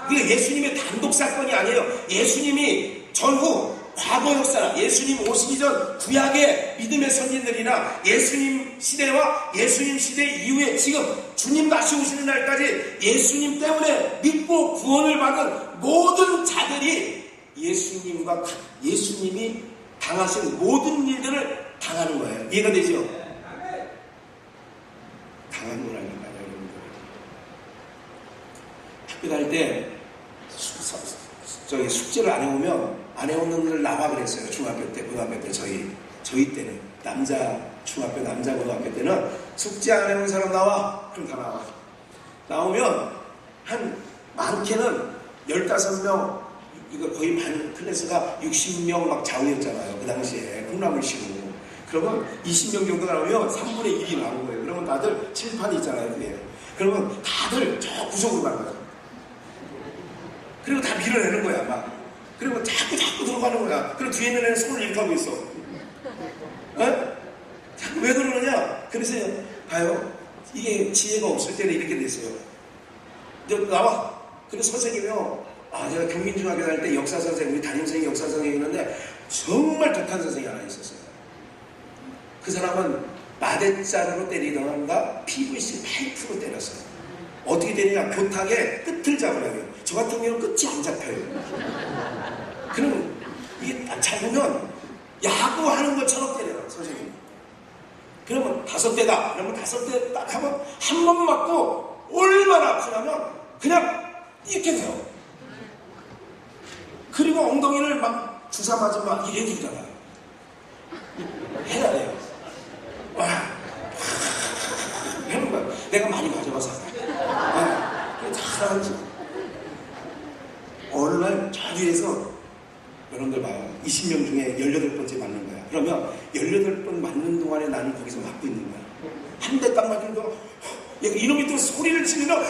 그러니까 예수님의 단독 사건이 아니에요. 예수님이 전후 과거 역사, 예수님 오시기 전 구약의 믿음의 선진들이나 예수님 시대와 예수님 시대 이후에 지금 주님 다시 오시는 날까지 예수님 때문에 믿고 구원을 받은 모든 자들이 예수님이 당하신 모든 일들을 당하는 거예요. 이해가 되죠? 당한 거라니까요, 여러분들. 학교 다닐 때 숙제를 안 해오는 놈들 나와 그랬어요. 중학교 때, 고등학교 때 저희 때는 남자 중학교, 남자 고등학교 때는 숙제 안 해온 사람 나와. 그럼 다 나와. 나오면 한 많게는 15명, 이거 거의 반 클래스가 60명 막 좌우였잖아요. 그 당시에 콩나물 치고. 그러면 20명 정도가 나오면 3분의 1이 나온 거예요. 그러면 다들 칠판이 있잖아요. 그게. 그러면 다들 저 구석으로 가는 거죠. 그리고 다 밀어내는 거야, 막. 그리고 자꾸 들어가는 거야. 그리고 뒤에 있는 애는 손을 이렇게 하고 있어. 왜 그러느냐? 그래서 봐요. 이게 지혜가 없을 때는 이렇게 됐어요. 나와. 그래서 선생님이요. 제가 경민중학교 다닐 때 역사 선생님, 우리 담임선생님이 역사 선생님이었는데 정말 독한 선생님이 하나 있었어요. 그 사람은 마대자루로 때리던가 PVC 파이프로 때렸어요. 어떻게 되느냐? 교탁의 끝을 잡으려고요. 저 같은 경우는 끝이 안 잡혀요. 그럼 이게 잡으면 야구하는 것처럼 때려요, 선생님. 그러면 5대다. 그러면 5대 딱 하면 한 번 맞고 얼마나 아프냐면 그냥 이렇게 돼요. 그리고 엉덩이를 막 주사 맞으면 막 이래 주잖아요. 해야 돼요. 와, 하는 거야. 내가 많이 맞아봐서. 잘하지. 어느 날 저 뒤에서 여러분들 봐요. 20명 중에 18번째 맞는 거야. 그러면 18번 맞는 동안에 나는 거기서 맞고 있는 거야. 한 대 딱 맞으면 이놈이 또 소리를 지르면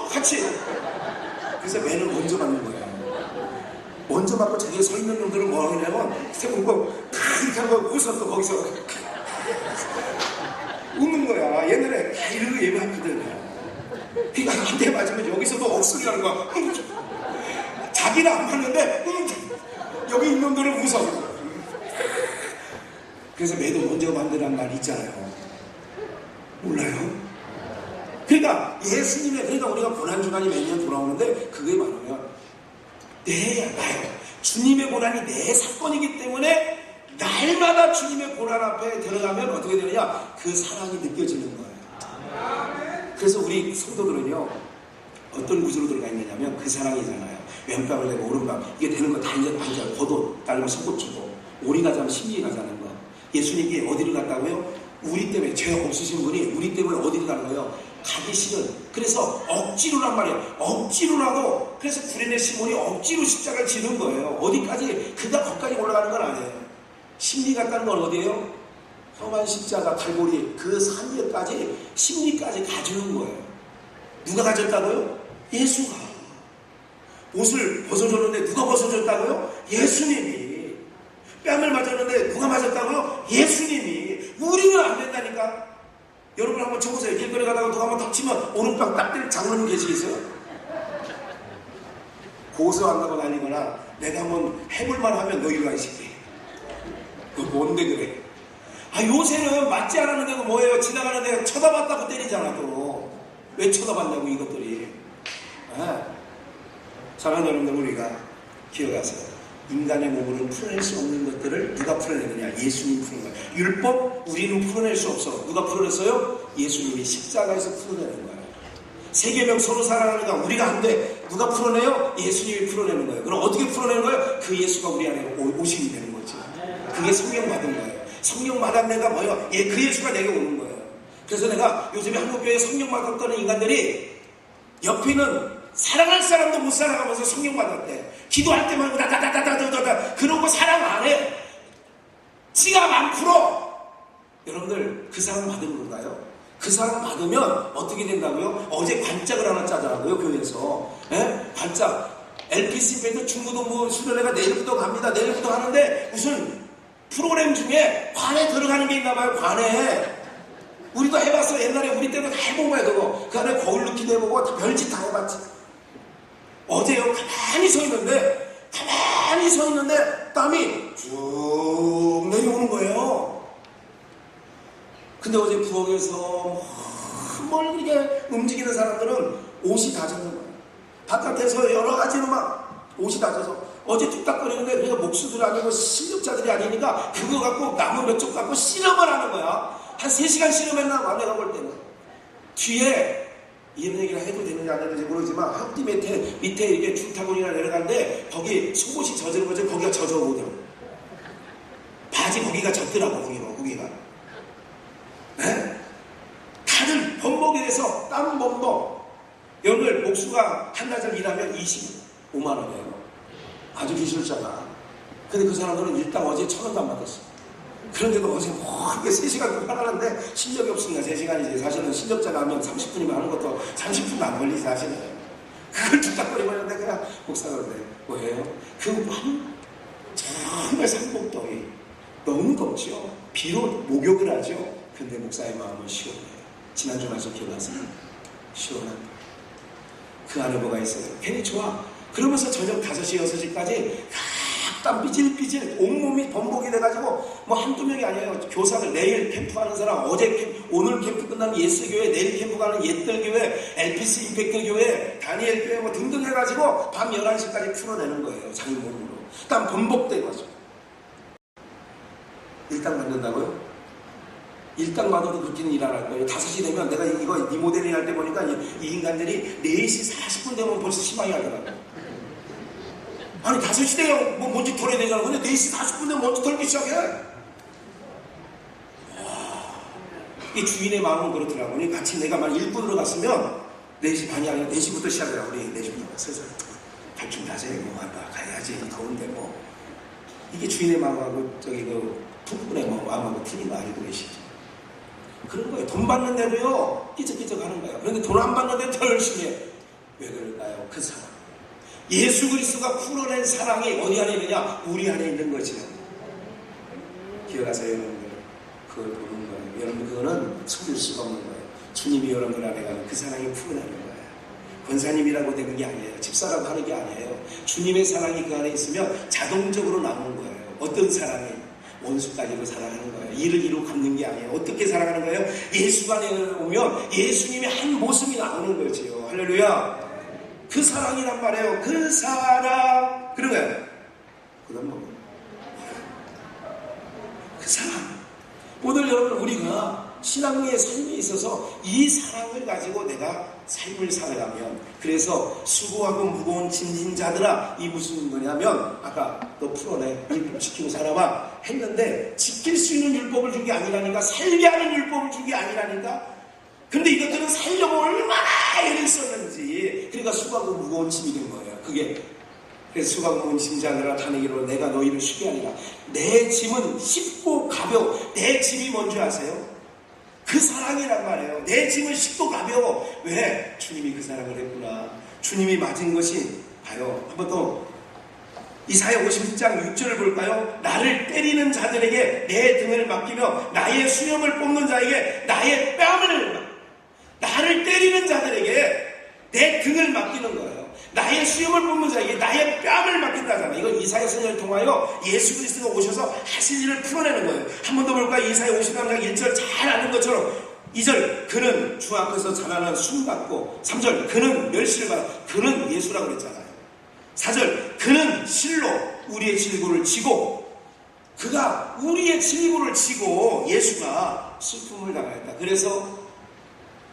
같이. 그래서 맨을 먼저 맞는 거야. 먼저 맞고 자기가 서 있는 놈들은 뭐 하냐면 세우고 이렇게 하고 웃어 또 거기서 웃는 거야. 옛날에 다 이러고 예배했거든. 그러니까 한 대 맞으면 여기서도 억소리 하는 거야. 자기는 안 맞는데 여기 있는 놈들은 웃어. 그래서 매도 먼저 만드란 말 있잖아요. 몰라요? 그러니까 그러니까 우리가 고난주간이 매년 돌아오는데 그게 말하면 나요. 주님의 고난이 내 사건이기 때문에 날마다 주님의 고난 앞에 들어가면 어떻게 되느냐? 그 사랑이 느껴지는 거예요. 그래서 우리 성도들은요, 어떤 구조로 들어가 있느냐면 그 사랑이잖아요. 왼뺨을 내고 오른뺨. 이게 되는 거 다 이제 완전 겉옷 달면 속옷 주고 오리 가자면 심리 가자는 거. 예수님이 어디를 갔다고요? 우리 때문에 죄 없으신 분이 우리 때문에 어디를 가는 거예요? 가기 싫은. 그래서 억지로란 말이에요. 억지로라도. 그래서 구레네 시몬이 억지로 십자가를 지는 거예요. 어디까지? 그가 거기까지 올라가는 건 아니에요. 심리 갔다는 건 어디예요? 험한 십자가 갈고리 그 산에까지 심리까지 가주는 거예요. 누가 가졌다고요? 예수가. 옷을 벗어줬는데 누가 벗어줬다고요? 예수님이. 뺨을 맞았는데 누가 맞았다고요? 예수님이. 우리는 안 된다니까. 여러분 한번 쳐보세요. 길거리 가다가 누가 한번 닥치면 오른뺨 딱 때릴 장로님 계시겠어요? 고소한다고 다니거나 내가 한번 해볼만 하면 너 이리 와 이 새끼. 그 뭔데 그래? 요새는 맞지 않았는 데가 뭐예요? 지나가는 데가 쳐다봤다고 때리잖아 또. 왜 쳐다봤냐고 이것들이. 사랑하는 여러분들, 우리가 기억하세요. 인간의 몸으로는 풀어낼 수 없는 것들을 누가 풀어내느냐? 예수님이 푸는 거예요. 율법 우리는 풀어낼 수 없어. 누가 풀어냈어요? 예수님이 십자가에서 풀어내는 거예요. 세계명 서로 사랑하니까 우리가 안 돼. 누가 풀어내요? 예수님이 풀어내는 거예요. 그럼 어떻게 풀어내는 거예요? 그 예수가 우리 안에 오시게 되는 거지. 그게 성령 받은 거예요. 성령 받은 내가 뭐예요? 그 예수가 내게 오는 거예요. 그래서 내가 요즘에 한국교회에 성령 받았다는 인간들이 옆에 있는 사랑할 사람도 못 살아가면서 성령 받았대. 기도할 때만 다다다다다다다 그러고 사랑 안 해. 지갑 안 풀어. 여러분들 그 사랑 받은 건가요? 그 사랑 받으면 어떻게 된다고요? 어제 관짝을 하나 짜더라고요, 교회에서. 관짝. LPC 밴드 중고등부 수련회가 내일부터 갑니다. 내일부터 하는데 무슨 프로그램 중에 관에 들어가는 게 있나봐요. 관에. 우리도 해봤어. 옛날에 우리 때도 다 해본 거야 그거. 그 안에 거울 넣기도 해보고 다 별짓 다 해봤지. 어제요 가만히 서 있는데 땀이 쭉 내려오는 거예요. 근데 어제 부엌에서 뭘 이렇게 움직이는 사람들은 옷이 다 젖는 거예요. 바깥에서 여러 가지로 막 옷이 다 젖어. 어제 뚝딱거리는데 그러니까 목수들이 아니고 실력자들이 아니니까 그거 갖고 나무 몇 쪽 갖고 실험을 하는 거야. 한 3시간 실험했나 봐 내가 볼 때는. 뒤에 이런 얘기를 해도 되는지 안 되는지 모르지만 학교 밑에 이렇게 줄타곤이나 내려가는데 거기 속옷이 젖은 거죠. 거기가 젖어오더라고. 바지 거기가 젖더라고. 거기가. 다들 범벅이 돼서 땀 범벅. 여러분들 목수가 한 달 전 일하면 25만 원이에요. 아주 기술자가. 근데 그 사람들은 일당 어제 1,000원도 안 받았어. 그런데도 어제 이렇게 3시간 동안 하는데 실력이 없으니까 3시간이지. 사실은 실력자가 하면 30분이면 하는 것도 30분도 안 걸리지 사실은. 그걸 툭탁거리고 있는데 그냥 목사가 그러네. 뭐예요? 그 밤 정말 삼복더위 너무 덥죠. 비로 목욕을 하죠. 근데 목사의 마음은 시원해요. 지난주 말씀 기억나세요? 시원한 그 안에 뭐가 있어요? 괜히 좋아. 그러면서 저녁 5시, 6시까지 땀 삐질삐질 온몸이 범벅이 돼가지고 뭐 한두 명이 아니에요. 교사들 내일 캠프하는 사람, 오늘 캠프 끝나면 예스교회, 내일 캠프 가는 옛들교회, LPC 임팩트 교회, 다니엘 교회 뭐 등등 해가지고 밤 11시까지 풀어내는 거예요. 자기 몸으로. 땀 범벅되고 가지고. 일당 받는다고요? 일당 받아도 그렇게는 일 안 할 거예요. 5시 되면 내가 이거 이 모델링 할 때 보니까 이 인간들이 4시 40분 되면 벌써 희망이 하더라고요. 아니 5시 되면 뭐 먼지 털어야 되잖아. 근데 4시 40분 되면 먼지 털기 시작해. 이 주인의 마음은 그렇더라고요. 같이 내가 만 1분으로 갔으면 4시 반이 아니라 4시부터 시작해요. 우리 4시부터 슬슬 갈 준비 하세요. 뭐 가야지 더운데 뭐. 이게 주인의 마음하고 저기 그 부부의 마음하고 틀린 거 알고 계시죠. 그런 거예요. 돈 받는데도요 끼적끼적 하는 거예요. 그런데 돈 안 받는데 더 열심히 해. 왜 그럴까요? 그 사람. 예수 그리스도가 풀어낸 사랑이 어디 안에 있느냐? 우리 안에 있는 거죠. 기억하세요 여러분들. 그걸 보는 거예요. 여러분 그거는 속일 수가 없는 거예요. 주님이 여러분들 안에 가는 그 사랑이 풀어내는 거예요. 권사님이라고 되는 게 아니에요. 집사라고 하는 게 아니에요. 주님의 사랑이 그 안에 있으면 자동적으로 나오는 거예요. 어떤 사랑이? 원수까지도 사랑하는 거예요. 이를 이루 갚는 게 아니에요. 어떻게 사랑하는 거예요? 예수가 오면 예수님의 한 모습이 나오는 거지요. 할렐루야. 그 사랑이란 말이에요. 그 사랑. 그런 거예요. 그 다음 뭐? 그 사랑. 오늘 여러분 우리가 신앙의 삶에 있어서 이 사랑을 가지고 내가 삶을 살아가면, 그래서 수고하고 무거운 짐진 자들아, 이 무슨 거냐면 아까 너 풀어내 율법 지키고 살아봐 했는데 지킬 수 있는 율법을 준 게 아니라니까. 살게 하는 율법을 준 게 아니라니까. 근데 이것들은 살려고 얼마나 애를 썼는지. 그러니까 수고하고 무거운 짐이 된 거예요. 그게. 그래서 수고하고 무거운 짐자들아 다니기로 내가 너희를 쉬게 하리라. 내 짐은 쉽고 가벼워. 내 짐이 뭔지 아세요? 그 사랑이란 말이에요. 내 짐은 쉽고 가벼워. 왜? 주님이 그 사랑을 했구나. 주님이 맞은 것이 봐요. 한번 더 이사야 51장 6절을 볼까요? 나를 때리는 자들에게 내 등을 맡기며 나의 수염을 뽑는 자에게 나의 뺨을, 나를 때리는 자들에게 내 등을 맡기는 거예요. 나의 수염을 뽑는 자에게 나의 뺨을 맡긴다잖아. 이건 이사야 선지자를 통하여 예수 그리스도가 오셔서 하실 일을 풀어내는 거예요. 한 번 더 볼까요? 이사야 53장 1절 잘 아는 것처럼 2절 그는 주 앞에서 자라는 숨 같고 3절 그는 멸시를 받아. 그는 예수라고 그랬잖아요. 4절 그는 실로 우리의 질고를 지고, 그가 우리의 질고를 지고 예수가 슬픔을 당하였다. 그래서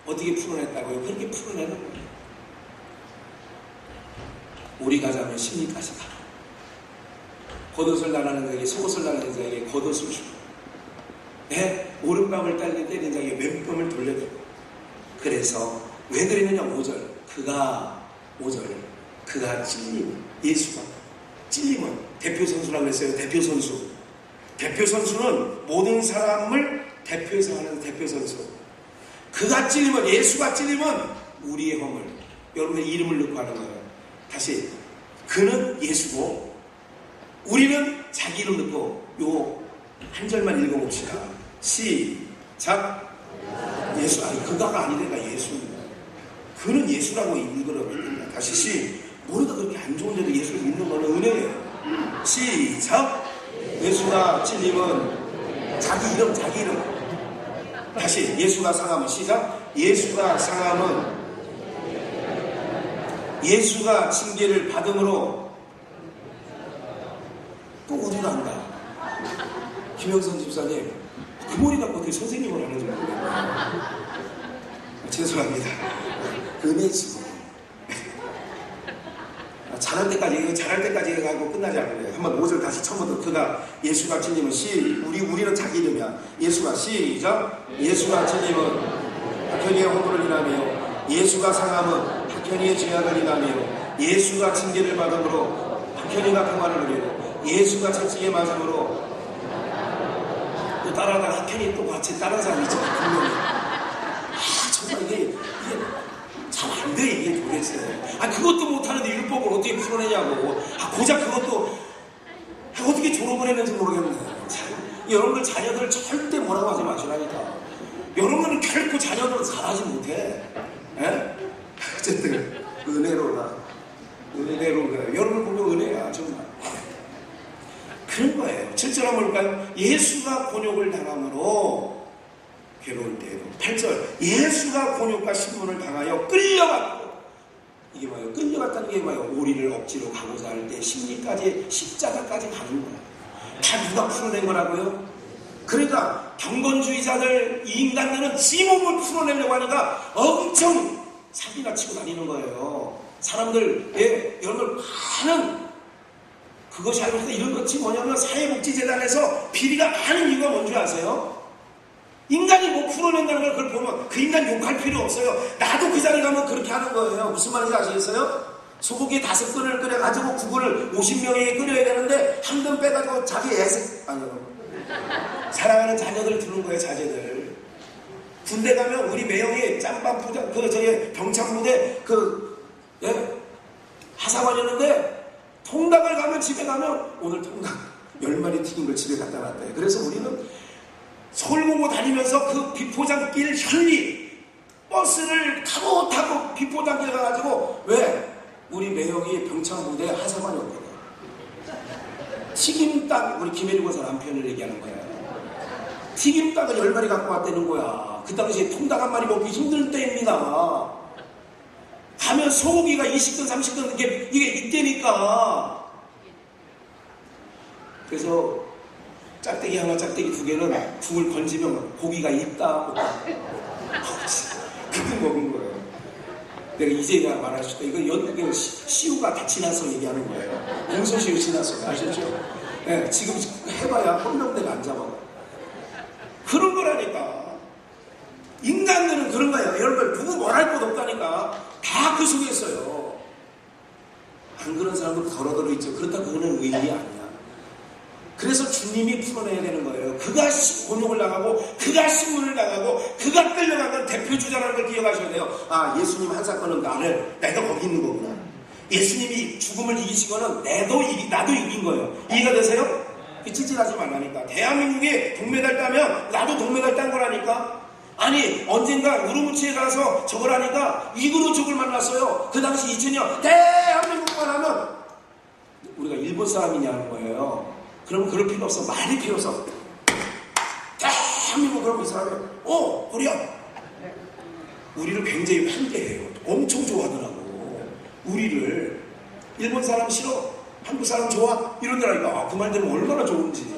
어떻게 풀어냈다고요? 그렇게 풀어내는 거예요. 우리가 자면 심리까지 가. 겉옷을 나라는 자에게 속옷을 나라는 자에게 겉옷을 주고, 오른뺨을 때리는 자에게 왼뺨을 돌려주고. 그래서 왜 그랬느냐? 5절 그가 찔림, 예수가 찔림은 대표 선수라고 했어요. 대표 선수는 모든 사람을 대표해서 하는 대표 선수. 그가 찔림은, 예수가 찔림은 우리의 허물, 여러분의 이름을 넣고 하는 거예요. 다시, 그는 예수고 우리는 자기 이름 넣고 요 한 절만 읽어봅시다. 시작. 예수. 아니 그가가 아니니까 예수입니다. 그는 예수라고 읽으라고 합니다. 다시 머리가 그렇게 안 좋은데도 예수를 믿는 거는 은혜예요. 시작. 예수가 찔림은 자기 이름. 다시, 예수가 상함은, 시작. 예수가 상함은 예수가 징계를 받음으로. 또 우리가 안다. 김영선 집사님, 그 머리 갖고 어떻게 선생님을 하는지 모르겠네요. 죄송합니다. 은혜지. 잘할 때까지 가고 끝나지 않는데, 한번 5절 다시 처음부터. 그가 예수가 찔림은 우리는 자기 이름이야. 예수가 시작. 예수가 찔림은 학현이의 허물을 인하며 예수가 상함은 학현이의 죄악을 인하며 예수가 징계를 받음으로 학현이가 평안을 누리고 예수가 채찍에 맞음으로. 또 따라하다가 학현이 또 같이 다른 사람이 있잖아. 분명히. 정말 이게 잘 안 돼, 이게 도대체. 그것도 못하는데 율법을 어떻게 풀어내냐고. 고작 그것도 어떻게 졸업을 했는지 모르겠네. 여러분들 자녀들 절대 뭐라고 하지 마시라니까. 여러분은 결코 자녀들은 잘하지 못해. 어쨌든 은혜로 그래. 여러분 보면 은혜야 정말. 그런 거예요. 7절 한번 볼까요? 예수가 곤욕을 당함으로 괴로울 때에도. 8절 예수가 곤욕과 신문을 당하여 끌려갔고. 이게 뭐예요? 끌려갔다는 게 뭐예요? 우리를 억지로 가고자 할 때 십리까지, 십자가까지 가는 거야. 다 누가 풀어낸 거라고요? 그러니까 경건주의자들, 이 인간들은 지 몸을 풀어내려고 하니까 엄청 사기가 치고 다니는 거예요. 사람들, 여러분 많은 그것이 아니고 이런 것이 뭐냐면, 사회복지재단에서 비리가 많은 이유가 뭔지 아세요? 인간이 뭐 풀어낸다는 걸 그걸 보면 그 인간 욕할 필요 없어요. 나도 그 자리 가면 그렇게 하는 거예요. 무슨 말인지 아시겠어요? 소고기 5근을 끓여가지고 국을 50명이 끓여야 되는데 한 근 빼가지고 자기 사랑하는 자녀들 두는 거예요. 자제들. 군대 가면 우리 매형이 짬밥 부장, 병창부대 하사관이었는데, 통닭을 가면, 집에 가면 오늘 통닭 10마리 튀긴 걸 집에 갖다 놨대요. 그래서 우리는 서울 보고 다니면서 그 비포장길 현리 버스를 타고 비포장길 가가지고, 왜? 우리 매형이 병창부대 하사관이었거든. 튀김닭, 우리 김혜리 권사 남편을 얘기하는 거야. 튀김닭을 10마리 갖고 왔다는 거야. 그 당시에 통닭 한 마리 먹기 힘들 때입니다. 가면 소고기가 20근, 30근, 이게 이때니까. 그래서 짝대기 하나, 짝대기 2개는 국을 건지면 고기가 있다, 없다. 그거 먹은 거예요. 내가 이제야 말할 수 있다. 이거 시우가 다 지나서 얘기하는 거예요. 공소시효 지나서. 아셨죠? 네, 지금 해봐야 헌병대가 안 잡아요. 그런 거라니까. 인간들은 그런 거예요. 여러분, 누구 뭐랄 것 없다니까. 다 그 속에 있어요. 안 그런 사람들 더러더러 있죠. 그렇다고 그거는 의리 아니야. 그래서 주님이 풀어내야 되는 거예요. 그가 곤욕을 당하고, 그가 신문을 당하고, 그가 끌려간 건 대표주자라는 걸 기억하셔야 돼요. 예수님 한 사건은 내가 거기 있는 거구나. 예수님이 죽음을 이기신 거는 나도 이긴 거예요. 이해가 되세요? 찌질하지 말라니까. 대한민국에 동메달 따면 나도 동메달 딴 거라니까. 아니 언젠가 우르무치에 가서 저걸 하니까 이그노족을 만났어요. 그 당시 2000년 대한민국만 하면 우리가 일본 사람이냐는 거예요. 그러면 그럴 필요 없어. 말이 필요 없어. 대한민국 그러면 이 사람이 우리야. 우리를 굉장히 환대해요. 엄청 좋아하더라고. 우리를 일본 사람 싫어? 한국 사람 좋아? 이러더라니까. 그 말 들으면 얼마나 좋은지.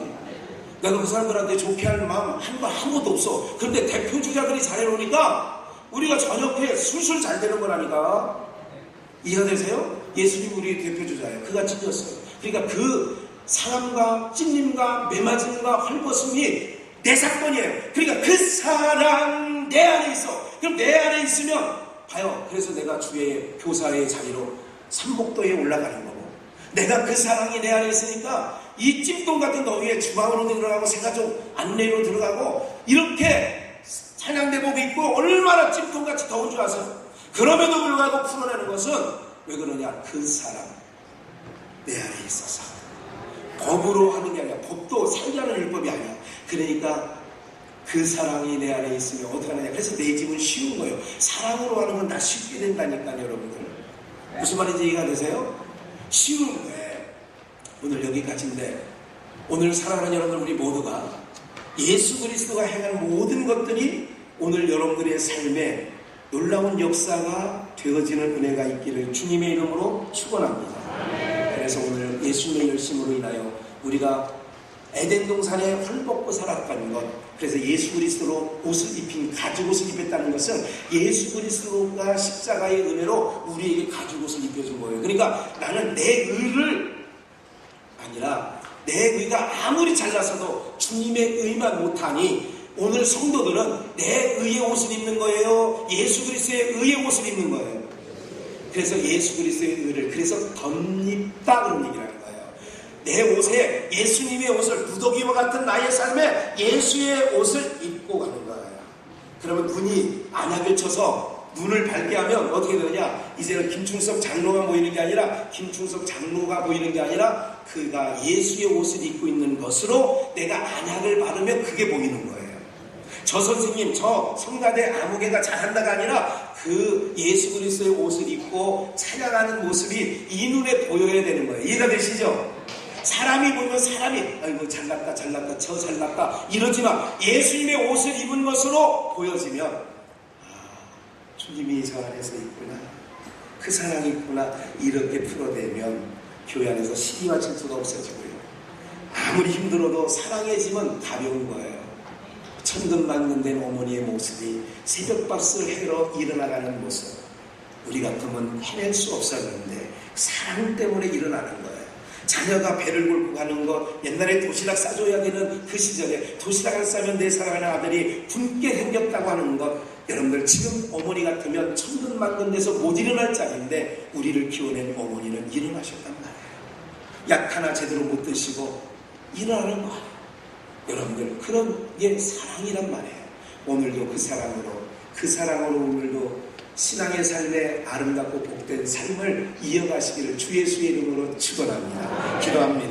내가 그 사람들한테 좋게 할 마음 아무것도 없어. 그런데 대표 주자들이 잘해놓으니까 우리가 저녁에 술술 잘 되는 거라니까. 이해가 되세요? 예수님 우리 대표 주자예요. 그가 찔렸어요. 그러니까 그 사람과 찔림과 매맞음과 헐벗음이 내 사건이에요. 그러니까 그 사랑 내 안에 있어. 그럼 내 안에 있으면 봐요. 그래서 내가 주의 교사의 자리로 삼복도에 올라가는 거고, 내가 그 사랑이 내 안에 있으니까 이 찜통 같은 더위에 주방으로 들어가고 세가족 안내로 들어가고 이렇게 찬양대복 입고 얼마나 찜통같이 더운 줄 아세요? 그럼에도 불구하고 풀어내는 것은 왜 그러냐? 그 사랑 내 안에 있어서. 법으로 하는 게 아니야. 법도 살게 하는 율법이 아니야. 그러니까 그 사랑이 내 안에 있으면 어떻게 하느냐. 그래서 내 집은 쉬운 거예요. 사랑으로 하는 건 다 쉽게 된다니까요, 여러분들. 무슨 말인지 이해가 되세요? 쉬운 거예요. 오늘 여기까지인데, 오늘 사랑하는 여러분, 우리 모두가 예수 그리스도가 행한 모든 것들이 오늘 여러분들의 삶에 놀라운 역사가 되어지는 은혜가 있기를 주님의 이름으로 축원합니다. 그래서 오늘 예수님의 열심으로 인하여 우리가 에덴 동산에 헐벗고 살았다는 것, 그래서 예수 그리스도로 옷을 입힌 가죽 옷을 입혔다는 것은 예수 그리스도가 십자가의 은혜로 우리에게 가죽 옷을 입혀준 거예요. 그러니까 나는 내 의를 아니라 내 의가 아무리 잘나서도 주님의 의만 못하니 오늘 성도들은 내 의의 옷을 입는 거예요? 예수 그리스도의 의의 옷을 입는 거예요? 그래서 예수 그리스도의 의를 그래서 덧입다 그런 얘기라는 거예요. 내 옷에 예수님의 옷을 무더기와 같은 나의 삶에 예수의 옷을 입고 가는 거예요. 그러면 눈이 안약을 쳐서 눈을 밝게 하면 어떻게 되느냐? 이제는 김충석 장로가 보이는 게 아니라 그가 예수의 옷을 입고 있는 것으로 내가 안약을 바르면 그게 보이는 거예요. 저 선생님, 저 성가대 아무개가 잘한다가 아니라 그 예수 그리스도의 옷을 입고 찬양하는 모습이 이 눈에 보여야 되는 거예요. 이해가 되시죠? 사람이 보면 사람이 아이고 잘났다 저 잘났다 이러지만 예수님의 옷을 입은 것으로 보여지면 주님이 저 안에서 있구나, 그 사랑이 있구나, 이렇게 풀어내면 교회 안에서 시기와 질투가 없어지고요. 아무리 힘들어도 사랑의 짐은 가벼운 거예요. 천근만근된 어머니의 모습이 새벽밥을 해러 일어나가는 모습, 우리 같으면 해낼 수 없었는데 사랑 때문에 일어나는 거예요. 자녀가 배를 골고 가는 것, 옛날에 도시락 싸줘야 되는 그 시절에 도시락을 싸면 내 사랑하는 아들이 굶게 생겼다고 하는 것, 여러분들 지금 어머니 같으면 천근만근돼서 못 일어날 짝인데 우리를 키워낸 어머니는 일어나셨단 말이에요. 약 하나 제대로 못 드시고 일어나는 거예요. 여러분들 그런 게 사랑이란 말이에요. 오늘도 그 사랑으로 오늘도 신앙의 삶에 아름답고 복된 삶을 이어가시기를 주 예수의 이름으로 축원합니다. 기도합니다.